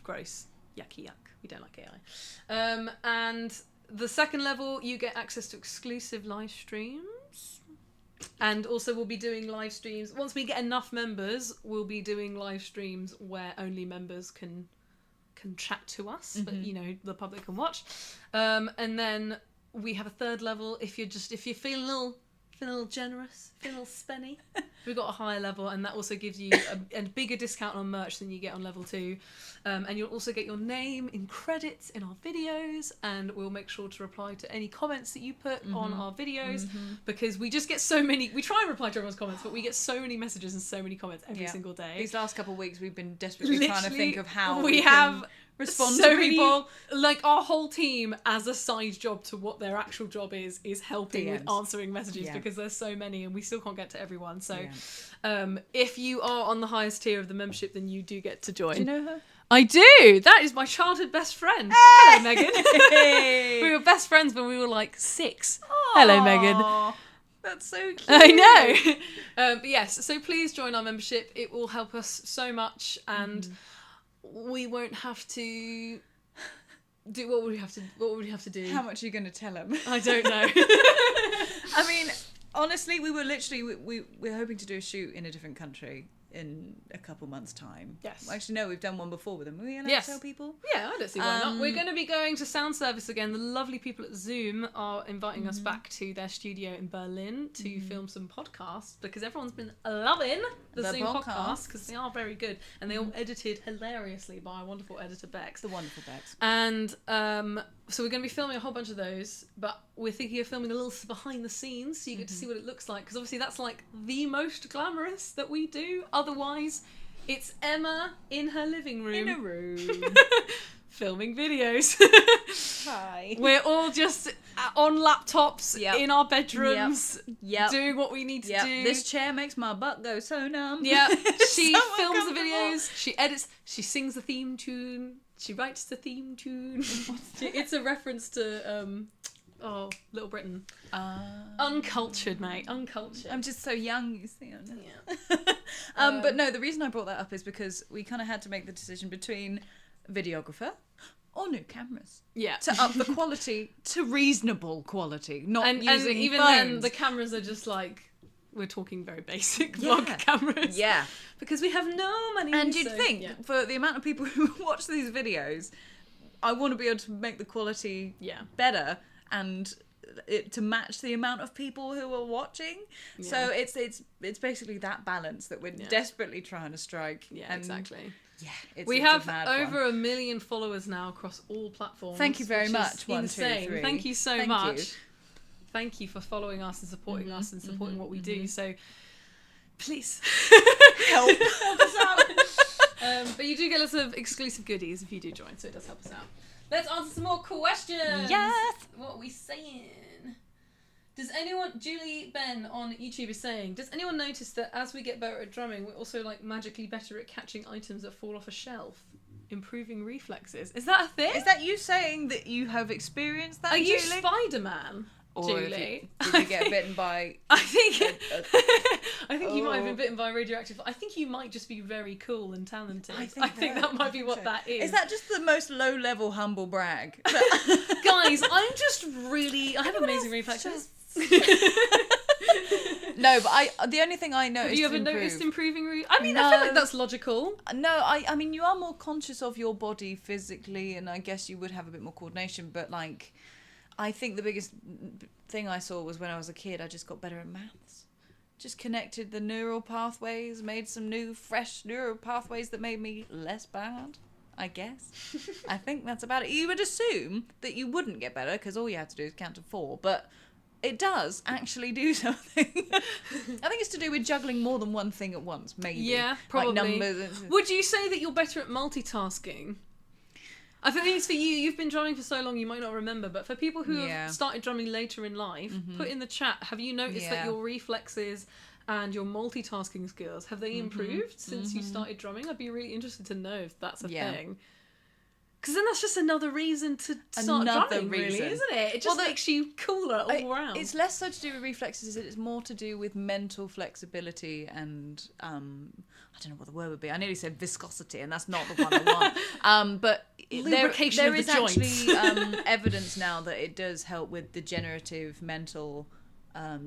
gross, yucky, yuck. We don't like AI. And the second level, you get access to exclusive live streams. And also we'll be doing live streams. Once we get enough members, we'll be doing live streams where only members can chat to us, but you know, the public can watch. And then we have a third level if you're feeling a little generous, feeling a little spenny. We've got a higher level, and that also gives you a bigger discount on merch than you get on level 2. And you'll also get your name in credits in our videos, and we'll make sure to reply to any comments that you put on our videos, because we just get so many. We try and reply to everyone's comments, but we get so many messages and so many comments every single day. These last couple of weeks, we've been desperately trying to think of how we can have respond so to people. many, like our whole team as a side job to what their actual job is helping with DMs. answering messages, Yeah. because there's so many and we still can't get to everyone. So if you are on the highest tier of the membership, then you do get to join. Do you know her? I do. That is my childhood best friend. Hello, Megan. Hey! We were best friends when we were like 6. Hello, Megan. Aw, that's so cute. I know. But yes, so please join our membership. It will help us so much, and we won't have to do what would we have to do. How much are you going to tell him? I don't know. I mean, honestly, we were literally we're hoping to do a shoot in a different country in a couple months' time. Yes. Actually, no, we've done one before with them. Were we allowed Yes. to tell people? Yeah, I don't see why not. We're going to be going to Sound Service again. The lovely people at Zoom are inviting us back to their studio in Berlin to film some podcasts, because everyone's been loving the Zoom podcasts because they are very good, and they all edited hilariously by our wonderful editor Bex. The wonderful Bex. And so we're going to be filming a whole bunch of those, but we're thinking of filming a little behind the scenes so you get to see what it looks like, because obviously that's like the most glamorous that we do. Otherwise, it's Emma in her living room. In a room. Filming videos. Hi. We're all just on laptops in our bedrooms Yep. doing what we need to do. This chair makes my butt go so numb. Yeah, she So films the uncomfortable. videos, she edits, she sings the theme tune, she writes the theme tune. It's a reference to Little Britain. Uncultured, mate, uncultured. I'm just so young, you see. Yeah. But no, the reason I brought that up is because we kind of had to make the decision between videographer or new cameras. Yeah. To up the quality to reasonable quality, not And using even phones. then, the cameras are just like, we're talking very basic vlog cameras. Yeah. Because we have no money. And you'd so- think, yeah. for the amount of people who watch these videos, I want to be able to make the quality better and to match the amount of people who are watching. Yeah. So it's basically that balance that we're desperately trying to strike. Yeah, And exactly. Yeah, We it's have a mad over one. 1 million followers now across all platforms. Thank you very which is much. 1, 2, insane. 3. Thank you so Thank much. you. Thank you for following us and supporting us and supporting what we do. So please Help. help us out. But you do get lots of exclusive goodies if you do join, so it does help us out. Let's answer some more questions. Yes. What are we saying? Does anyone, Julie Ben on YouTube is saying, does anyone notice that as we get better at drumming, we're also like magically better at catching items that fall off a shelf? Improving reflexes. Is that a thing? Is that you saying that you have experienced that, Are you Julie? Spider-Man, Or Julie? did you get bitten by... I think I think you might have Oh. been bitten by a radioactive. I think you might just be very cool and talented. I I think that might be what so. that is. Is that just the most low-level humble brag? Guys, I'm just really. I have amazing reflexes. No, but the only thing I noticed. Have you ever improved- noticed improving? I mean, I No. feel like that's logical. No, I mean, you are more conscious of your body physically, and I guess you would have a bit more coordination, but like, I think the biggest thing I saw was when I was a kid, I just got better at maths. Just connected the neural pathways, made some new, fresh neural pathways that made me less bad, I guess. I think that's about it. You would assume that you wouldn't get better, because all you have to do is count to 4, but it does actually do something. I think it's to do with juggling more than one thing at once, maybe. Yeah, probably. Like numbers. Would you say that you're better at multitasking? I think it's for you. You've been drumming for so long, you might not remember. But for people who have started drumming later in life, put in the chat. Have you noticed that your reflexes and your multitasking skills have they improved since you started drumming? I'd be really interested to know if that's a thing. Because then that's just another reason to start drumming, really, isn't it? It just makes you cooler all around. It's less so to do with reflexes, it's more to do with mental flexibility and, I don't know what the word would be. I nearly said viscosity, and that's not the one I want. But lubrication there of is the joints. actually evidence now that it does help with degenerative mental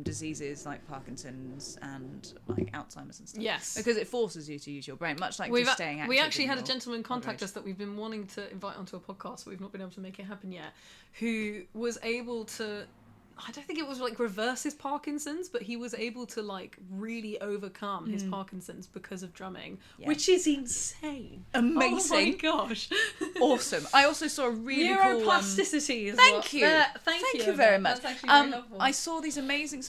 diseases like Parkinson's and like Alzheimer's and stuff. Yes. Because it forces you to use your brain, much like just staying active. We actually had a your gentleman contact moderation. us that we've been wanting to invite onto a podcast, but we've not been able to make it happen yet, who was able to, I don't think it was like reverse his Parkinson's, but he was able to like really overcome his Parkinson's because of drumming, which is insane. Amazing. Oh my gosh. Awesome. I also saw a really cool... Neuroplasticity as Thank you. Thank you very much. That's actually very helpful. I saw these amazing...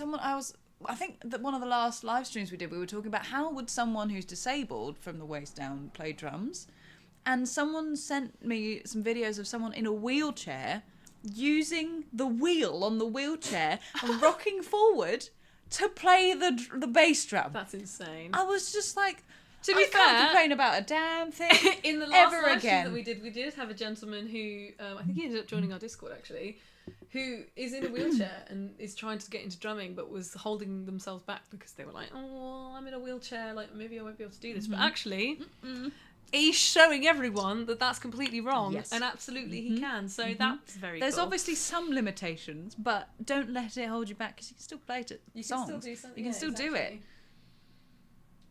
I think that one of the last live streams we did, we were talking about how would someone who's disabled from the waist down play drums, and someone sent me some videos of someone in a wheelchair using the wheel on the wheelchair and rocking forward to play the bass drum. That's insane. I was just like, to be I fair, can't complain about a damn thing. In the last ever live stream again. that we did have a gentleman who, I think he ended up joining our Discord actually, who is in a wheelchair and is trying to get into drumming, but was holding themselves back because they were like, oh, well, I'm in a wheelchair, like maybe I won't be able to do this. But actually, he's showing everyone that that's completely wrong, and absolutely he can. So that's very There's cool. obviously some limitations, but don't let it hold you back because you can still play it. You can still do something. You can still do it.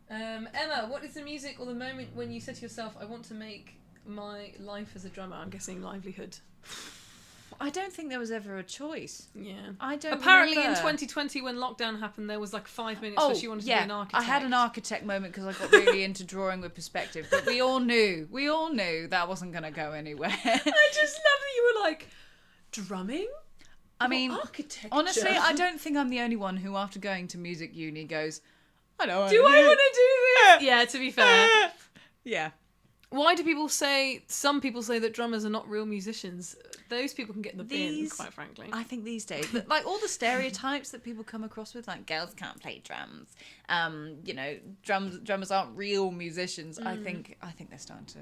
Emma, what is the music or the moment when you said to yourself, I want to make my life as a drummer? I'm guessing Livelihood. I don't think there was ever a choice. Yeah. I don't Apparently remember. in 2020 when lockdown happened, there was like 5 minutes where she wanted to be an architect. I had an architect moment because I got really into drawing with perspective, but we all knew that wasn't going to go anywhere. I just love that you were like, drumming? I mean, architecture? honestly, I don't think I'm the only one who after going to music uni goes, I don't want Do I want to do this? Yeah, to be fair. Yeah. Why do people say, some people say that drummers are not real musicians? Those people can get in the bin, quite frankly. I think these days, like all the stereotypes that people come across with, like girls can't play drums, drummers aren't real musicians. I think they're starting to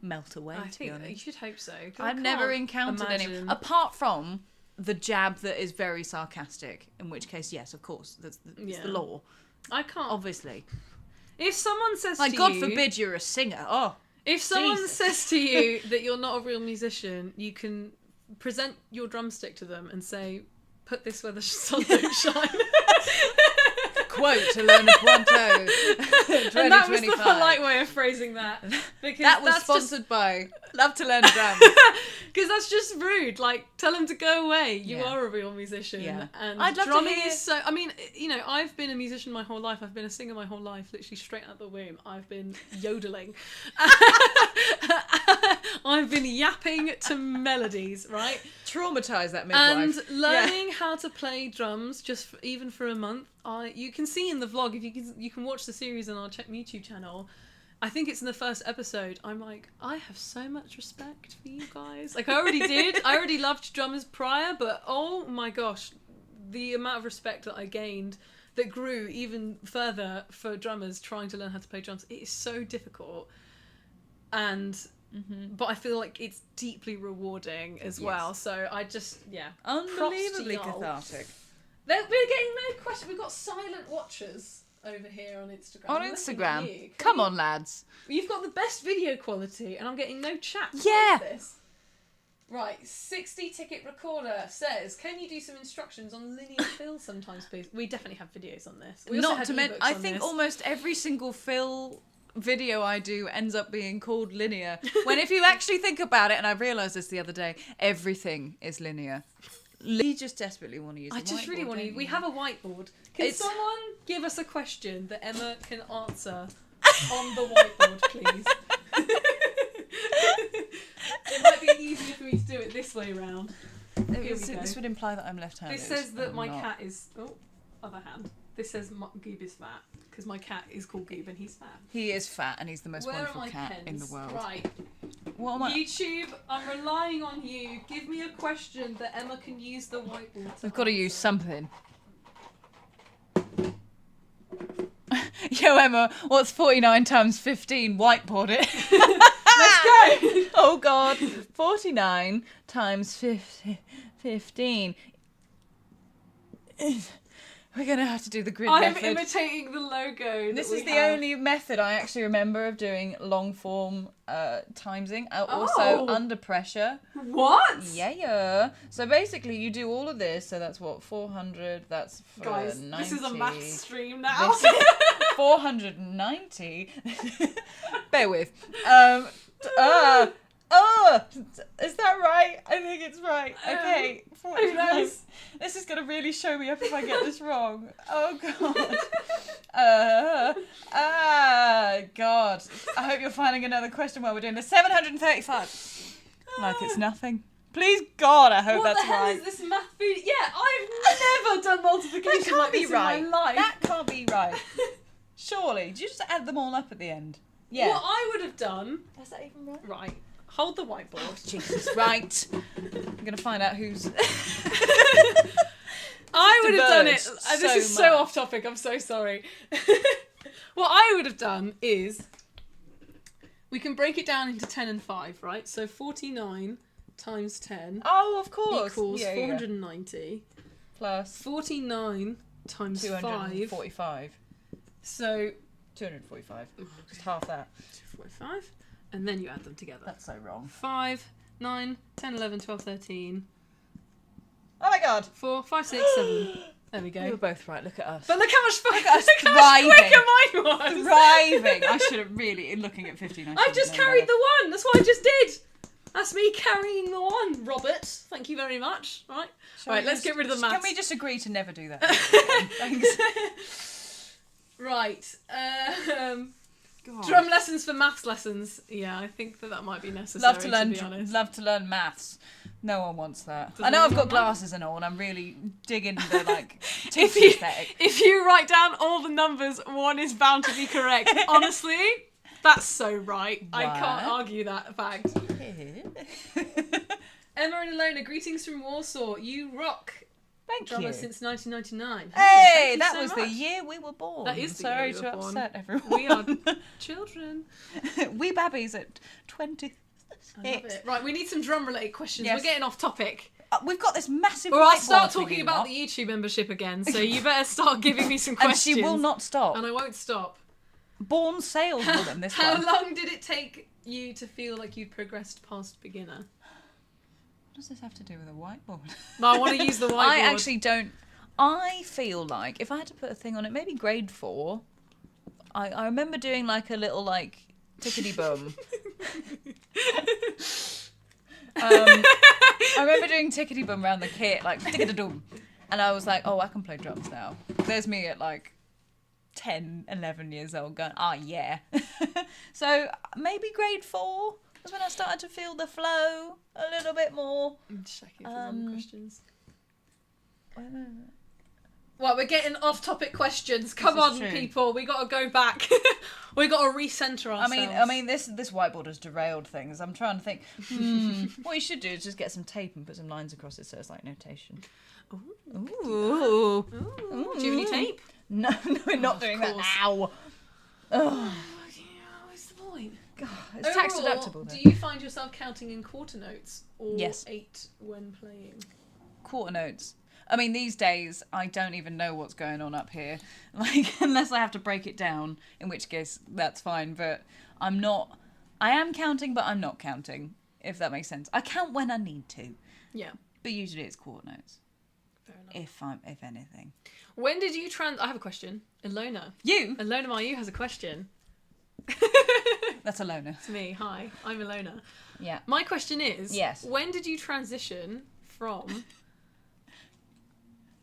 melt away. I to be think honest, you should hope so. I've never encountered anyone apart from the jab that is very sarcastic. In which case, yes, of course, it's the law. I can't. Obviously, if someone says like to God you, forbid you're a singer. Oh. If someone Jesus. says to you that you're not a real musician, you can present your drumstick to them and say, put this where the sun don't shine. Quote, Ilona Quanto, 2025. And that was the polite way of phrasing that. Because that was that's sponsored by Love to Learn Drums. Because that's just rude. Like, tell them to go away. You Yeah. are a real musician. Yeah. And I'd love to drumming hear- is so... I mean, you know, I've been a musician my whole life. I've been a singer my whole life. Literally straight out the womb. I've been yodeling. I've been yapping to melodies, right? Traumatise that midwife. And learning how to play drums just even for a month. You can see in the vlog, if you can watch the series on our YouTube channel. I think it's in the first episode. I'm like, I have so much respect for you guys. Like I already did. I already loved drummers prior, but oh my gosh, the amount of respect that I gained that grew even further for drummers trying to learn how to play drums. It is so difficult, and but I feel like it's deeply rewarding as well. So I just Unbelievably props to y'all. cathartic. We're getting no question. We've got silent watchers over here on Instagram. On I'm looking at Instagram. you. Come on, lads. You've got the best video quality, and I'm getting no chat. Yeah. What is this? Right, 60 Ticket Recorder says, can you do some instructions on linear fill sometimes, please? We definitely have videos on this. We also Not have to mention, ebooks I on think this. almost every single fill video I do ends up being called linear. When if you actually think about it, and I realised this the other day, everything is linear. We just desperately want to use. I just really want to. We have a whiteboard. Can someone give us a question that Emma can answer on the whiteboard, please? It might be easier for me to do it this way round. This would imply that I'm left-handed. This says that I'm my not. cat is... Oh, other hand. This says Goob is fat, because my cat is called Goob and he's fat. He is fat and he's the most Where are wonderful my cat pens? in the world. Right. What am I? YouTube, I'm relying on you. Give me a question that Emma can use the whiteboard to We've got to answer. use something. Yo, Emma, what's 49 times 15? Whiteboard it. Let's go! Oh, God. 49 times 15. We're going to have to do the grid I'm method. imitating the logo. This that is we the have. only method I actually remember of doing long form timesing. Also Oh. under pressure. What? Yeah. So basically you do all of this. So that's what, 400, that's Guys, 90. this is a math stream now. This 490. Bear with. Is that right? I think it's right. Okay. Who knows? This is gonna really show me up if I get this wrong. Oh God. God. I hope you're finding another question while we're doing this. 735. Like it's nothing. Please God, I hope What that's the hell right. is this math food? Yeah, I've never done multiplication That can't like be this right. in my life. That can't be right. Surely. Do you just add them all up at the end? Yeah. What I would have done... Is that even right? Right. Hold the whiteboard. Jesus, right. I'm going to find out who's... I would have done it. diverged This so is so much. off topic. I'm so sorry. What I would have done is we can break it down into 10 and 5, right? So 49 times 10 Oh, of course. equals Yeah. 490. Plus 49 times 5. 245. So 245. Just half that. 245. And then you add them together. That's so wrong. 5, 9, 10, 11, 12, 13, Oh my God. 4, 5, 6, 7. There we go. We were both right. Look at us. But look how much Look at us look how much thriving. quicker mine was. Thriving. I should have really, looking at 15. I just carried the one. That's what I just did. That's me carrying the one, Robert. Thank you very much. Right. Right, let's get rid of the maths. Can we just agree to never do that? Thanks. Right. God. Drum lessons for maths lessons. Yeah, I think that might be necessary. Love to learn. be honest. Love to learn maths. No one wants that. Does I know I've anyone got want glasses and all, and I'm really digging the like If teacher you aesthetic. if you write down all the numbers, one is bound to be correct. Honestly, that's so right. I can't What? argue that fact. Emma and Ilona, greetings from Warsaw. You rock. Thank Drummer you. since 1999. Hey, Thank you that so was the much. year we were born. That is the Sorry year we to were born. upset everyone. We are children. we babbies at 20. I love it. Right, we need some drum related questions. Yes. We're getting off topic. We've got this massive. Or I'll whiteboard start for talking you about lot, the YouTube membership again. So you better start giving me some and questions. she will not stop. And I won't stop. Born saleswoman. This How one. long did it take you to feel like you'd progressed past beginner? What does this have to do with a whiteboard? No, I want to use the whiteboard. I actually don't. I feel like if I had to put a thing on it, maybe grade 4. I remember doing like a little like tickety bum. I remember doing tickety bum around the kit, like tickety dum, and I was like, oh, I can play drums now. There's me at like 10, 11 years old going, oh yeah. So maybe grade 4 was when I started to feel the flow a little bit more. I'm checking for other questions. I don't know. Well, we're getting off-topic questions. Come This is on, true. people. We got to go back. We got to recenter ourselves. I mean, this whiteboard has derailed things. I'm trying to think. What you should do is just get some tape and put some lines across it so it's like notation. Ooh. Ooh. Do you have any tape? No, we're not doing that course. now. Oh, What's the point? God, it's tax Overall, deductible though. do you find yourself counting in quarter notes or Yes. 8 when playing? Quarter notes. I mean, these days I don't even know what's going on up here, like unless I have to break it down, in which case that's fine. But I'm not. I am counting, but I'm not counting. If that makes sense. I count when I need to, Yeah, but usually it's quarter notes. fair enough. If anything. When did you I have a question. Ilona. You. Ilona Mayu has a question. That's a loner. It's me. Hi, I'm Ilona. Yeah. My question is, Yes. when did you transition from...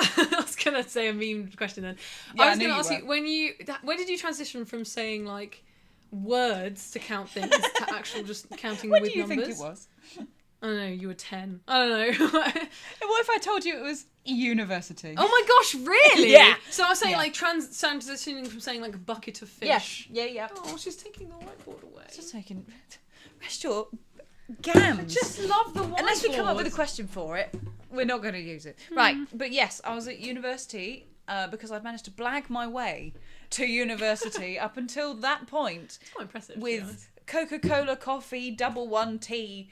I was going to say a meme question then. Yeah, I was I knew going to you ask you, when did you transition from saying, like, words to count things to actual just counting When with do you numbers? think it was? I don't know, you were 10. I don't know. What if I told you it was university? Oh my gosh, really? Yeah. So I was saying Yeah. like transitioning from saying like a bucket of fish. Yeah. Oh, she's taking the whiteboard away. Just taking... Rest your gams. I just love the whiteboard. Unless we come up with a question for it, we're not going to use it. Right, but yes, I was at university because I'd managed to blag my way to university up until that point. It's quite impressive. to be honest. With Coca-Cola, coffee, double one tea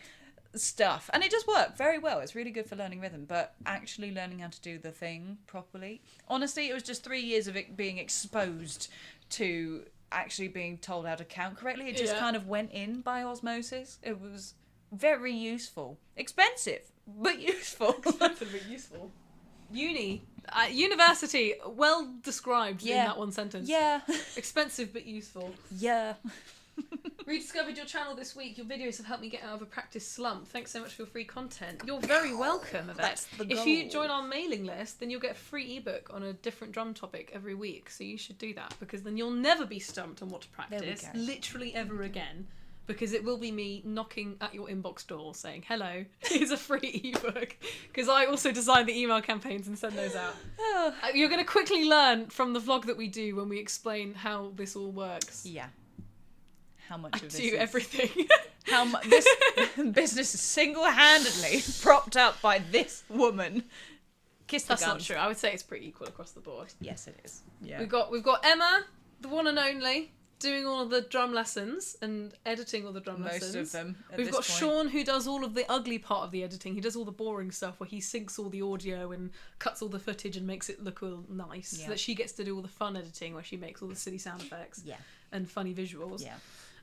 stuff. And it does work very well. It's really good for learning rhythm, but actually learning how to do the thing properly. Honestly, it was just 3 years of it being exposed to actually being told how to count correctly. It just kind of went in by osmosis. It was very useful. Expensive, but useful. Expensive but useful. University, well described in that one sentence. Yeah. Expensive but useful. Yeah. Rediscovered your channel this week. Your videos have helped me get out of a practice slump. Thanks so much for your free content. You're very welcome, Yvette. That's the If you goal. join our mailing list, then you'll get a free ebook on a different drum topic every week. So you should do that, because then you'll never be stumped on what to There we practice, go. literally ever again. Because it will be me knocking at your inbox door saying, hello, here's a free ebook. Because I also design the email campaigns and send those out. You're going to quickly learn from the vlog that we do when we explain how this all works. Yeah. How much I of this do is... everything. How this business is single-handedly propped up by this woman. Kiss the That's not guns. true. I would say it's pretty equal across the board. Yes, it is. Yeah. We've got Emma, the one and only, doing all of the drum lessons and editing all the drum Most lessons. of them. At We've this got point. Sean, who does all of the ugly part of the editing. He does all the boring stuff where he syncs all the audio and cuts all the footage and makes it look all nice. Yeah. So that she gets to do all the fun editing where she makes all the silly sound effects and funny visuals. Yeah.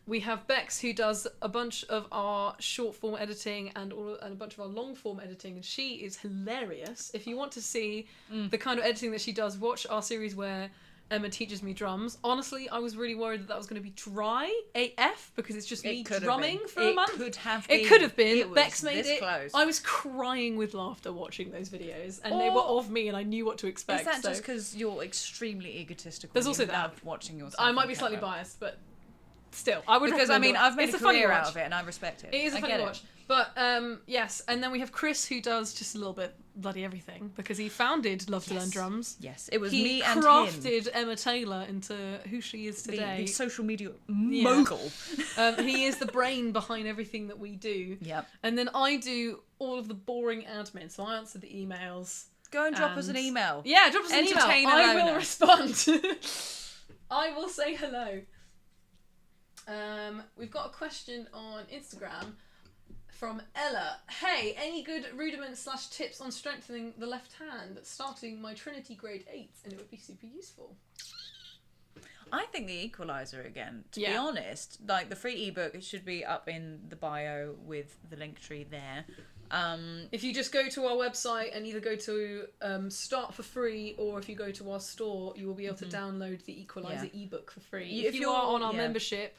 We have Bex, who does a bunch of our short form editing and a bunch of our long form editing, and she is hilarious. If you want to see the kind of editing that she does, watch our series where Emma teaches me drums. Honestly, I was really worried that was going to be dry AF because it's just me drumming for a month. It could have been. Bex made it. Close. I was crying with laughter watching those videos, and they were of me, and I knew what to expect. Is that so just because you're extremely egotistical? There's You also that. love watching yourself. I might on be slightly camera. biased, but still, I would Because I recommend mean, it. I've made It's a funny career watch. out of it, and I respect it. It is a I funny get watch. But yes, and then we have Chris, who does just a little bit bloody everything because he founded Love to Learn Drums. Yes, it was He me and him. crafted Emma Taylor into who she is today. The social media mogul. He is the brain behind everything that we do. Yep. And then I do all of the boring admin. So I answer the emails. Go and drop us an And- email. Yeah, drop us an email. Entertain I Ilona. will respond. I will say hello. We've got a question on Instagram from Ella. Hey, any good rudiments / tips on strengthening the left hand? Starting my Trinity grade 8, and it would be super useful. I think the equalizer again. To be Yeah. honest, like the free ebook, it should be up in the bio with the link tree there. If you just go to our website and either go to Start for free, or if you go to our store, you will be able to download the Equalizer ebook for free. If you are on our membership,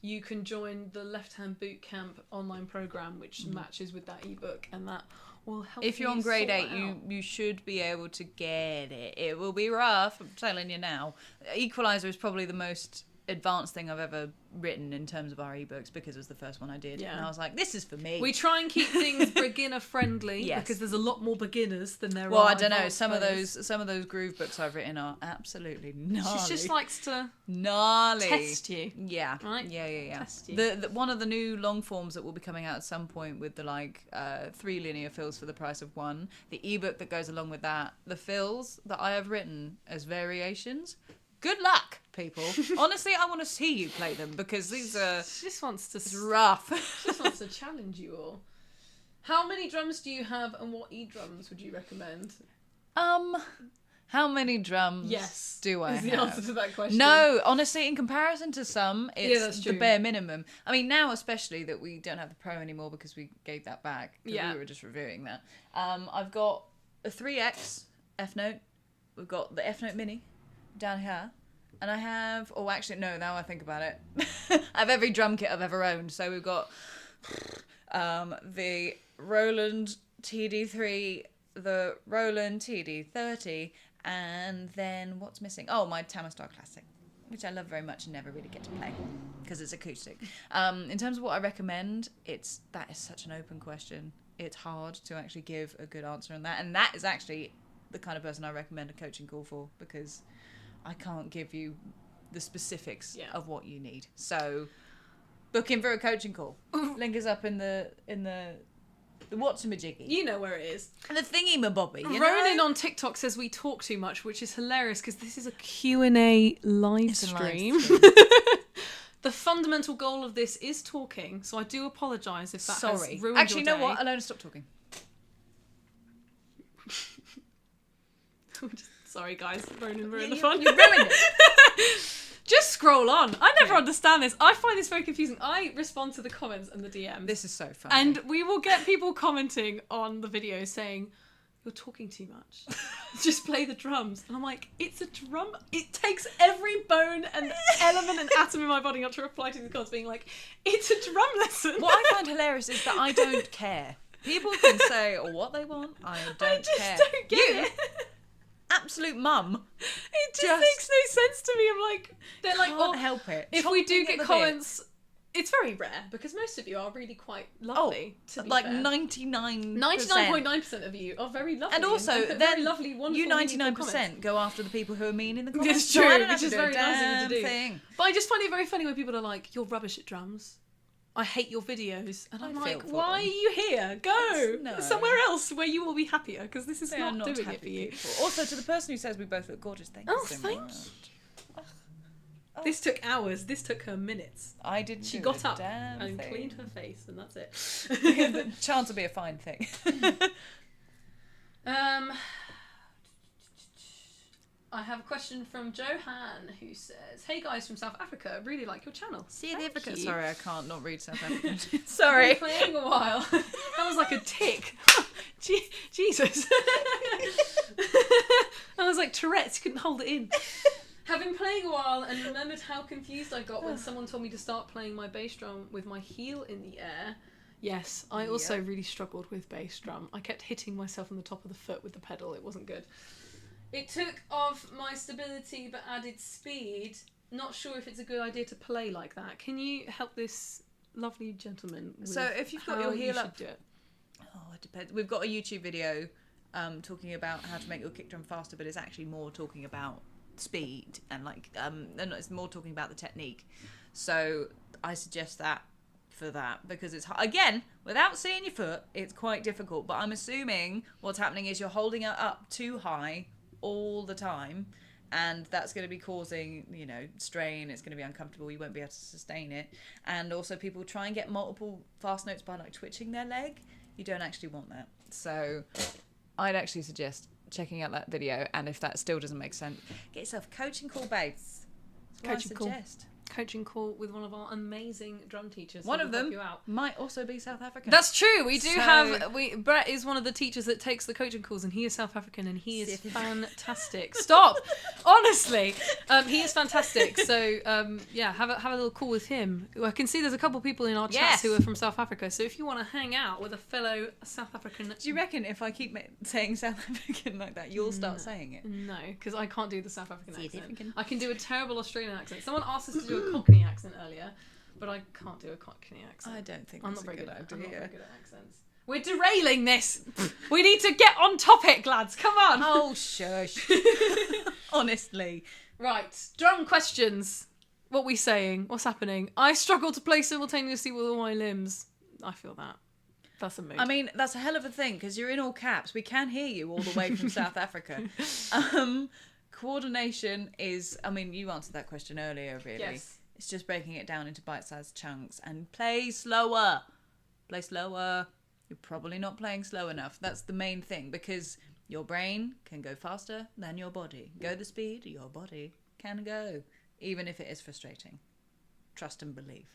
you can join the Left Hand Bootcamp online program, which matches with that ebook, and that will help. If you're on grade sort 8, it out. you should be able to get it. It will be rough, I'm telling you now. Equalizer is probably the most advanced thing I've ever written in terms of our ebooks because it was the first one I did. Yeah. And I was like, this is for me. We try and keep things beginner friendly Yes. because there's a lot more beginners than there are. Well, I don't know. advanced Some players. of those groove books I've written are absolutely gnarly. She just likes to gnarly. test you. Yeah. Right? Yeah. Test you. The one of the new long forms that will be coming out at some point with the 3 linear fills for the price of 1. The ebook that goes along with that. The fills that I have written as variations. Good luck, people. Honestly, I want to see you play them because these are She just wants to rough. just wants to challenge you all. How many drums do you have, and what drums would you recommend? How many drums Yes, do I is the have? answer to that question. No, honestly, in comparison to some, it's that's the true. bare minimum. I mean, now especially that we don't have the Pro anymore because we gave that back. 'Cause Yeah. we were just reviewing that. I've got a 3X F note. We've got the F note mini down here. And I have, oh, actually, no, now I think about it. I have every drum kit I've ever owned. So we've got the Roland TD3, the Roland TD30, and then what's missing? Oh, my Tamastar Classic. which I love very much and never really get to play because it's acoustic. In terms of what I recommend, that is such an open question. It's hard to actually give a good answer on that, and that is actually the kind of person I recommend a coaching call for, because I can't give you the specifics of what you need. So book in for a coaching call. Link is up in the what's-a-majiggy. You know where it is. The thingy-mabobby, Ronan on TikTok says we talk too much, which is hilarious because this is a Q&A live stream. The fundamental goal of this is talking, so I do apologise if that has ruined Actually, your you know day. what? Ilona, stop talking. Sorry, guys. Ronan ruined the fun. You ruined it. Just scroll on. I never understand this. I find this very confusing. I respond to the comments and the DMs. This is so fun. And we will get people commenting on the video saying, you're talking too much. Just play the drums. And I'm like, it's a drum. It takes every bone and element and atom in my body not to reply to the comments being like, it's a drum lesson. What I find hilarious is that I don't care. People can say what they want. I don't care. Don't get it. Absolute mum. It just makes no sense to me. I'm like, they're like, Can't help it. If we do Chomping get at the comments, it's very rare because most of you are really quite lovely. To be like fair. 99.9% of you are very lovely. And also, very then lovely, wonderful, you meaningful 99% comments. go after the people who are mean in the comments. It's So true, I don't have which to is do a very nice of you damn to do. thing. But I just find it very funny when people are like, "You're rubbish at drums. I hate your videos," and I'm I like, feel for "Why them. are you here? Go No. somewhere else where you will be happier because this is They are not doing it happy for you." people. Also, to the person who says we both look gorgeous, thank you so thank much. This took hours. This took her minutes. I didn't. She do got a up damn and thing. cleaned her face, and that's it. The chance will be a fine thing. I have a question from Johan who says, "Hey guys from South Africa, really like your channel. Thank you. Sorry, I can't not read South African. I've Sorry. been playing a while." That was like a tick. Jesus. I was like Tourette's, couldn't hold it in. Have been playing a while and remembered how confused I got when someone told me to start playing my bass drum with my heel in the air. Yes, I also really struggled with bass drum. I kept hitting myself on the top of the foot with the pedal. It wasn't good. It took off my stability but added speed. Not sure if it's a good idea to play like that. Can you help this lovely gentleman with So if you've got how your heel you up- should do it? Oh, it depends. We've got a YouTube video talking about how to make your kick drum faster, but it's actually more talking about speed and it's more talking about the technique. So I suggest that for that, because it's, again, without seeing your foot, it's quite difficult. But I'm assuming what's happening is you're holding it up too high all the time, and that's going to be causing, strain. It's going to be uncomfortable. You won't be able to sustain it. And also, people try and get multiple fast notes by twitching their leg. You don't actually want that. So I'd actually suggest checking out that video, and if that still doesn't make sense, get yourself a coaching call, babes. That's what I suggest. Coaching call with one of our amazing drum teachers. One who of will help them you out. might also be South African. That's true. We do So- have. Brett is one of the teachers that takes the coaching calls, and he is South African, and he is South fantastic. Stop. Honestly, he is fantastic. So have a little call with him. I can see there's a couple people in our chats Yes. who are from South Africa. So if you want to hang out with a fellow South African, Do you reckon if I keep saying South African like that, you'll start saying it? No, because I can't do the South African South accent. African. I can do a terrible Australian accent. Someone asked us to do a Cockney accent earlier, but I can't do a Cockney accent. I don't think I'm that's not very a good good at. I'm idea. not very good at accents. We're derailing this. We need to get on topic, lads. Come on. Oh, shush. Honestly. Right, drum questions. What we saying? What's happening? I struggle to play simultaneously with all my limbs. I feel that. That's a mood. I mean, that's a hell of a thing, because you're in all caps. We can hear you all the way from South Africa. Coordination is, you answered that question earlier, really. Yes. It's just breaking it down into bite-sized chunks and play slower. Play slower. You're probably not playing slow enough. That's the main thing, because your brain can go faster than your body. Go the speed your body can go, even if it is frustrating. Trust and believe.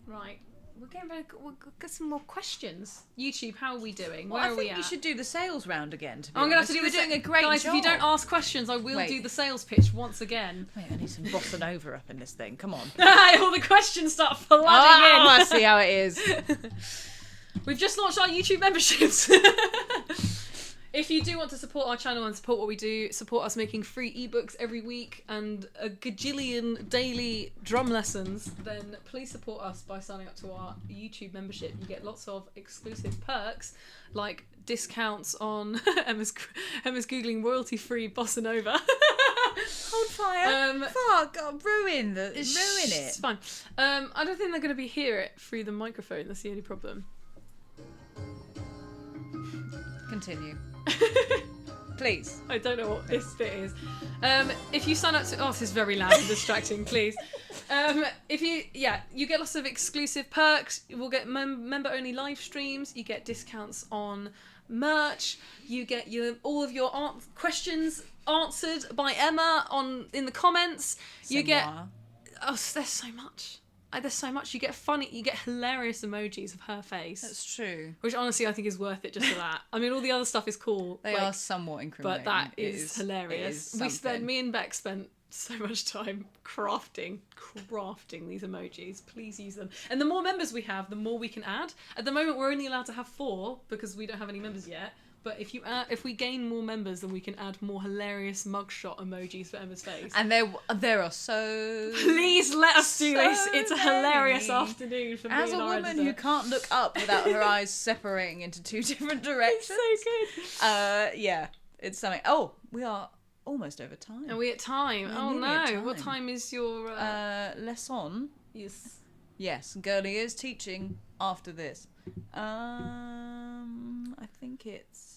right. We'll get some more questions. YouTube, how are we doing? Where I are we think at? you should do the sales round again, to be I'm going to have honest. to do You the were doing a great guys, job. if you don't ask questions, I will Wait. do the sales pitch once again. Wait, I need some bossa nova up in this thing. Come on. All the questions start flooding in. I see how it is. We've just launched our YouTube memberships. If you do want to support our channel and support what we do, support us making free ebooks every week and a gajillion daily drum lessons, then please support us by signing up to our YouTube membership. You get lots of exclusive perks, like discounts on Emma's googling royalty-free bossa nova. Hold fire. Fuck, God, ruin it. It's fine. I don't think they're going to hear it through the microphone. That's the only problem. Continue. Please. I don't know what this bit is. If you sign up to... Oh, this is very loud and distracting, please. You get lots of exclusive perks. We'll get member-only live streams. You get discounts on merch. You get all of your questions answered by Emma in the comments. You get... Oh, there's so much. There's so much. You get hilarious emojis of her face. That's true. Which honestly I think is worth it just for that. I mean, all the other stuff is cool. They are somewhat incriminating. But that is hilarious. Me and Beck spent so much time crafting these emojis. Please use them. And the more members we have, the more we can add. At the moment, we're only allowed to have 4 because we don't have any members yet. But if we gain more members, then we can add more hilarious mugshot emojis for Emma's face. And there are so... Please let us do this. It's a hilarious afternoon for me as and a our woman editor. who can't look up without her eyes separating into 2 different directions. It's so good. Yeah, it's something. Oh, we are almost over time. Are we at time? We're Oh nearly no! at time. What time is your? Lesson? Yes. Yes, Girlie is teaching after this. I think it's...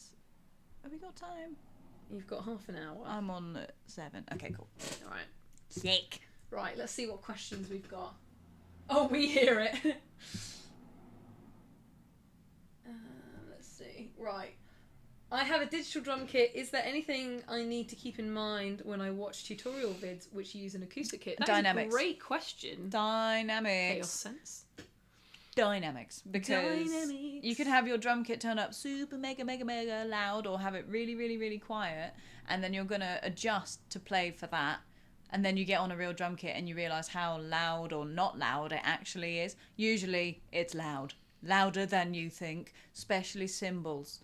Have we got time? You've got half an hour. I'm on 7. Okay, cool. All right. Sick. Right. Let's see what questions we've got. Oh, we hear it. Let's see. Right. I have a digital drum kit. Is there anything I need to keep in mind when I watch tutorial vids which use an acoustic kit? That's Dynamics. a great question. Dynamics. Chaos sense. Dynamics, because Dynamics. you could have your drum kit turn up super mega loud, or have it really really quiet, and then you're gonna adjust to play for that, and then you get on a real drum kit and you realize how loud or not loud it actually is. Usually it's louder than you think, especially cymbals.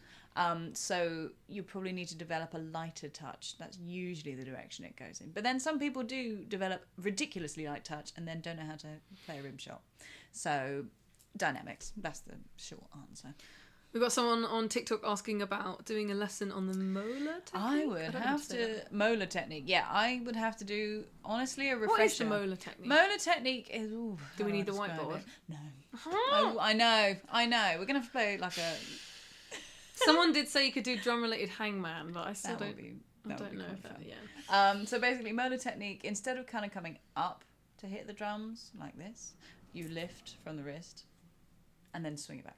So you probably need to develop a lighter touch. That's usually the direction it goes in. But then some people do develop ridiculously light touch and then don't know how to play a rim shot. So dynamics, that's the short answer. We've got someone on TikTok asking about doing a lesson on the molar technique. I would have to... Molar technique. Yeah, I would have to do, honestly, a refresher. What is the molar technique? Molar technique is... Ooh, Do we need the describe whiteboard? it? No. Oh. I know. We're going to have to play like a... Someone did say you could do drum-related hangman, but I still That don't... would be... I That would don't be know quite if that... fun. Yeah. So basically, molar technique, instead of kind of coming up to hit the drums like this, you lift from the wrist and then swing it back.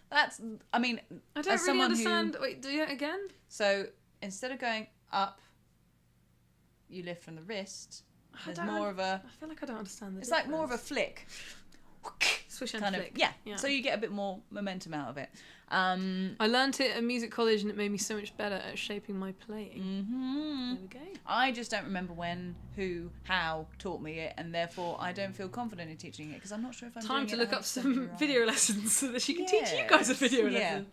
That's, I mean, I don't really understand. Wait, do it again? So instead of going up, you lift from the wrist. There's more of a... I feel like I don't understand It's like more of a flick. Swish and kind flick. of, yeah. So you get a bit more momentum out of it. I learnt it at music college and it made me so much better at shaping my playing. Mm-hmm. There we go. I just don't remember when, who, how taught me it, and therefore I don't feel confident in teaching it because I'm not sure if I'm Time doing to it look up 100% some right. video lessons so that she can teach you guys a video Yeah. lesson.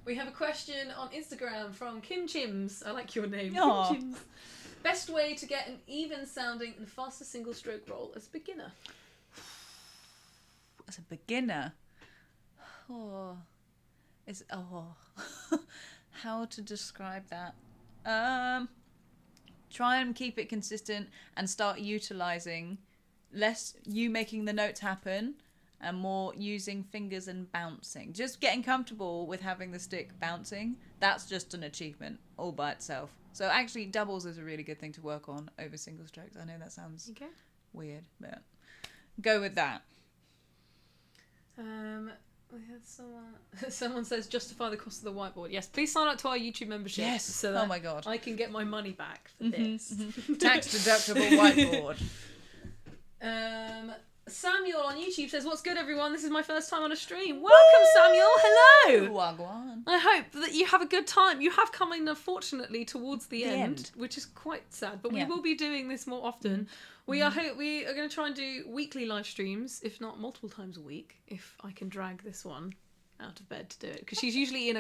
We have a question on Instagram from Kim Chims. I like your name. Aw. Kim Chims. Best way to get an even sounding and faster single stroke roll as a beginner? As a beginner, how to describe that? Try and keep it consistent and start utilizing less you making the notes happen and more using fingers and bouncing. Just getting comfortable with having the stick bouncing. That's just an achievement all by itself. So actually doubles is a really good thing to work on over single strokes. I know that sounds weird, but go with that. We had someone says justify the cost of the whiteboard. Yes, please sign up to our YouTube membership. Yes. So that Oh my God. I can get my money back for this. Tax deductible whiteboard. Samuel on YouTube says, "What's good, everyone? This is my first time on a stream. Welcome, Samuel. Hello. Wagwan. I hope that you have a good time. You have come in, unfortunately, towards the end, which is quite sad. But we will be doing this more often. We are going to try and do weekly live streams, if not multiple times a week, if I can drag this one out of bed to do it. Because she's usually in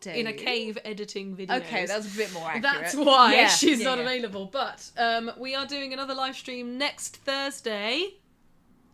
dare in a you. cave editing videos. Okay, that's a bit more accurate. That's why Yeah, she's yeah, not yeah. available. But we are doing another live stream next Thursday,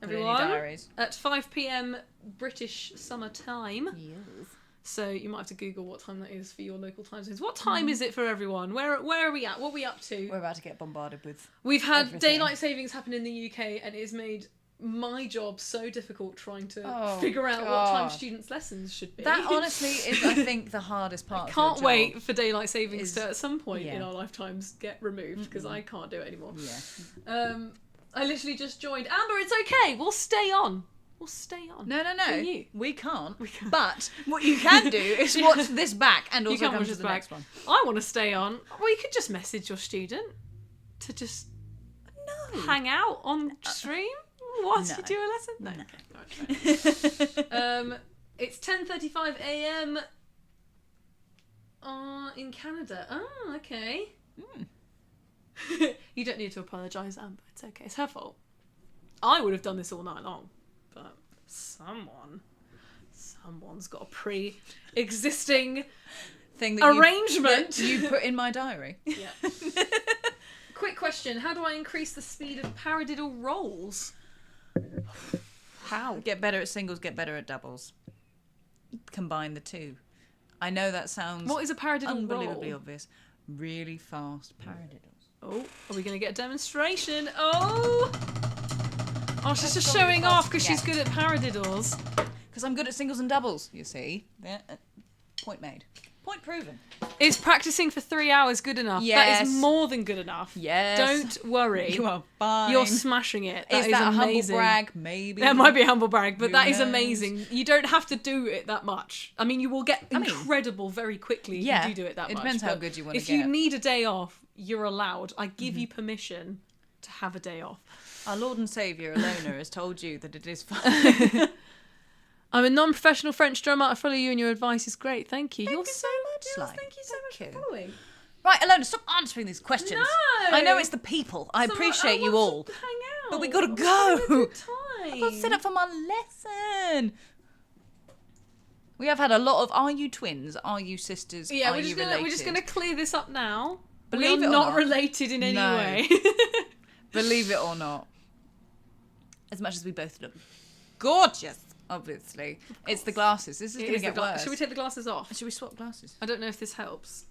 Put it in your everyone, diaries. at 5 p.m. British summer time. Yes. So you might have to Google what time that is for your local time zones. What time is it for everyone? Where are we at? What are we up to? We're about to get bombarded with. We've had everything. daylight savings happen in the UK, and it's made my job so difficult trying to Oh, figure out what time God. students' lessons should be. That honestly is, I think, the hardest part. of your Can't job. wait for daylight savings is- to at some point yeah. in our lifetimes get removed because I can't do it anymore. Yeah. I literally just joined. Amber, it's okay. We'll stay on. We'll stay on. No. For you. We can't. We can't. But what you can do is watch this back and You also can come watch to this the back. next one. I want to stay on. Well, you could just message your student to just No. hang out on stream whilst no. you do a lesson. No. No. Okay. It's 10:35 a.m. In Canada. Oh, okay. You don't need to apologise, Amber. It's okay. It's her fault. I would have done this all night long, but someone's got a pre-existing Thing that arrangement. you put in my diary. Yeah. Quick question: how do I increase the speed of paradiddle rolls? How? Get better at singles, get better at doubles. Combine the two. I know that sounds What is a paradiddle unbelievably roll? obvious. Really fast paradiddles. Oh, are we going to get a demonstration? Oh, she's just probably showing fast. off because Yeah. she's good at paradiddles. Because I'm good at singles and doubles, you see. Yeah. Point made. Point proven. Is practicing for 3 hours good enough? That Yes. is more than good enough. Yes. Don't worry. You are fine. You're smashing it. Is that a humble amazing. brag? Maybe. That might be a humble brag, but Who that is knows? amazing. You don't have to do it that much. I mean, you will get mean, incredible very quickly if yeah, you do it that it much. depends how but good you wanna If you get. need a day off, you're allowed. I give you permission to have a day off. Our Lord and Saviour, Ilona, has told you that it is fine. I'm a non-professional French drummer. I follow you and your advice is great. Thank you. Thank You're you so much, Yes, Sly. thank you so much Thank for you. following. Right, Ilona, stop answering these questions. No! I know it's the people. I appreciate you all. Hang out. But we gotta We're go. having a good time. I've got to set up for my lesson. We have had a lot of are you twins? Are you sisters? Yeah, are we're you just gonna clear this up now. Believe we it are or not not. related in any No. way. Believe it or not. As much as we both look gorgeous, obviously. It's the glasses. This is It going to is the get gla- worse. Should we take the glasses off? Should we swap glasses? I don't know if this helps.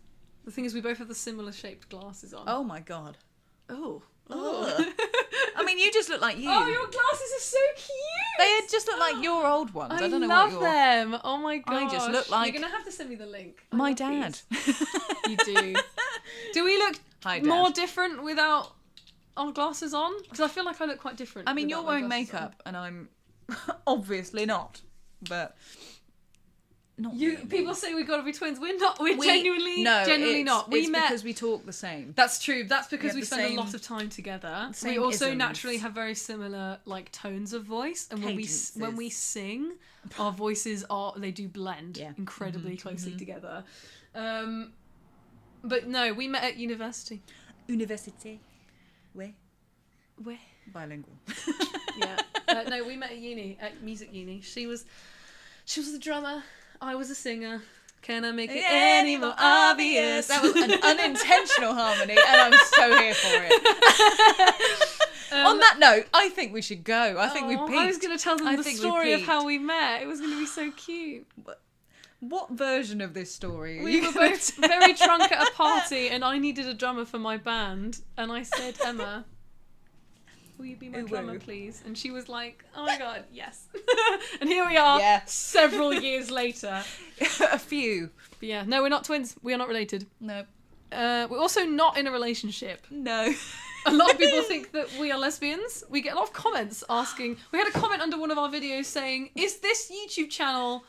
The thing is, we both have the similar shaped glasses on. Oh my god. Oh. Ugh. I mean, you just look like you. Oh, your glasses are so cute. They just look like your old ones. I don't know love what your... them. Oh my god. I just look like- You're gonna have to send me the link. I My love dad. these. You do. Do we look Hi, Dad. more different without our glasses on? Because I feel like I look quite different. I mean, without you're my wearing glasses on. makeup, and I'm obviously not. But not You really. people say we've got to be twins. We're not. We're genuinely it's, not. We it's met because we talk the same. That's true. That's because have we the spend same- a lot of time together. We same also isms. naturally have very similar like tones of voice, and when Cadences. we sing, our voices they do blend Yeah. incredibly closely together. But no, we met at university. Université. Where? Where? Bilingual. Yeah. No, we met at uni, at music uni. She was the drummer. I was a singer. Can I make it any more obvious? That was an unintentional harmony, and I'm so here for it. On that note, I think we should go. I think we peaked. I was going to tell them I the think we story of peaked. how we met. It was going to be so cute. What version of this story? are We you were gonna both tell? very drunk at a party, and I needed a drummer for my band. And I said, Emma, will you be my Ooh, drummer, woo. please? And she was like, oh my god, yes. And here we are, Yeah. several years later. A few. But yeah, no, we're not twins. We are not related. No. We're also not in a relationship. No. A lot of people think that we are lesbians. We get a lot of comments asking. We had a comment under one of our videos saying, is this YouTube channel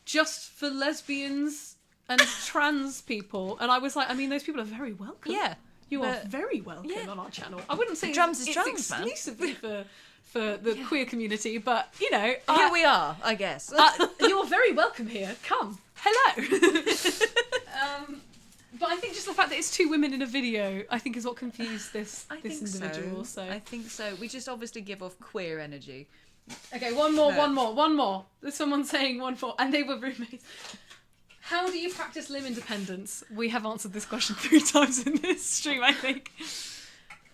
just for lesbians and trans people? And I was like, I mean, those people are very welcome. Yeah. You are but- very welcome yeah. on our channel. I wouldn't say Drums is it's drums, man. exclusively for the queer community, but you know, Here we are, I guess. you're very welcome here. Come, hello. But I think just the fact that it's two women in a video, I think, is what confused this I this think individual. so. So I think so. We just obviously give off queer energy. okay, one more. No. There's someone saying one more, and they were roommates. How do you practice limb independence? We have answered this question 3 times in this stream, I think.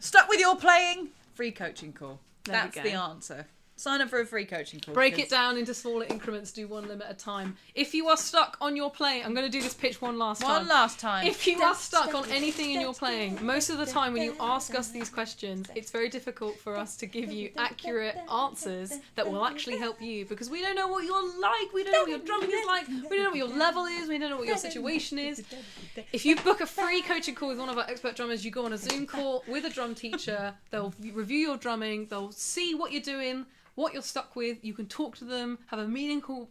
Stuck with your playing? Free coaching call. There we That's go. the answer. Sign up for a free coaching call. Break it down into smaller increments, do 1 limb at a time. If you are stuck on your playing, I'm going to do this pitch one last time. If you are stuck on anything in your playing, most of the time when you ask us these questions, it's very difficult for us to give you accurate answers that will actually help you, because we don't know what you're like, we don't know what your drumming is like, we don't know what your level is, we don't know what your situation is. If you book a free coaching call with one of our expert drummers, you go on a Zoom call with a drum teacher, they'll review your drumming, they'll see what you're doing, what you're stuck with, you can talk to them, have a meaningful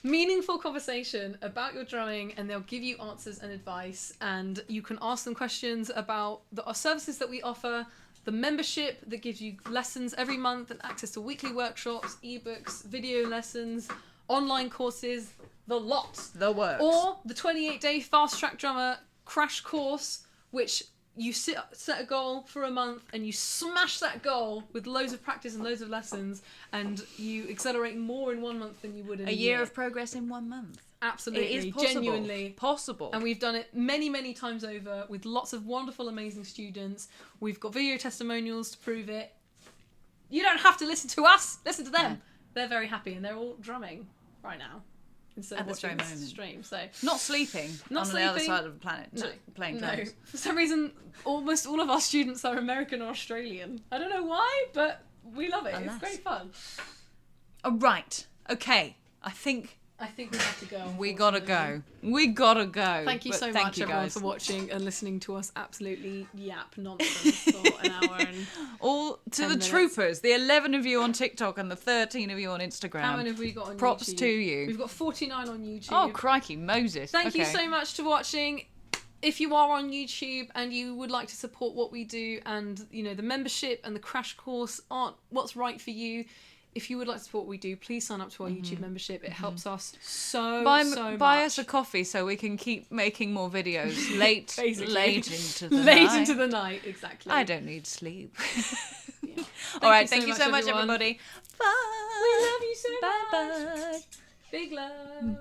meaningful conversation about your drumming, and they'll give you answers and advice, and you can ask them questions about our services that we offer, the membership that gives you lessons every month and access to weekly workshops, ebooks, video lessons, online courses, the lot. The works. Or the 28-day Fast Track Drummer crash course, which you set a goal for a month and you smash that goal with loads of practice and loads of lessons, and you accelerate more in 1 month than you would in a year. A year of progress in 1 month. Absolutely. It is possible. Genuinely possible. And we've done it many, many times over with lots of wonderful, amazing students. We've got video testimonials to prove it. You don't have to listen to us. Listen to them. They're very happy and they're all drumming right now. Instead At of this watching very this moment. stream. So Not sleeping Not on the other sleeping. side of the planet. Playing no. drums. For some reason, almost all of our students are American or Australian. I don't know why, but we love it. Alas. It's great fun. Oh, right. Okay. I think we have to go. we gotta go. We gotta go. Thank you But so thank much, you everyone, guys. for watching and listening to us absolutely yap nonsense for an hour. And All to 10 the minutes. troopers, the 11 of you on TikTok and the 13 of you on Instagram. how many have we got on YouTube? Props to you. We've got 49 on YouTube. Oh, crikey, Moses. Thank you Okay. so much for watching. If you are on YouTube and you would like to support what we do, and the membership and the crash course aren't what's right for you, if you would like to support what we do, please sign up to our YouTube membership. It helps us so much. Buy us a coffee so we can keep making more videos late Basically. late into the Late night. into the night, exactly. I don't need sleep. Yeah. All right, thank you so much, everyone. everybody. Bye. We love you so Bye much. bye. Big love.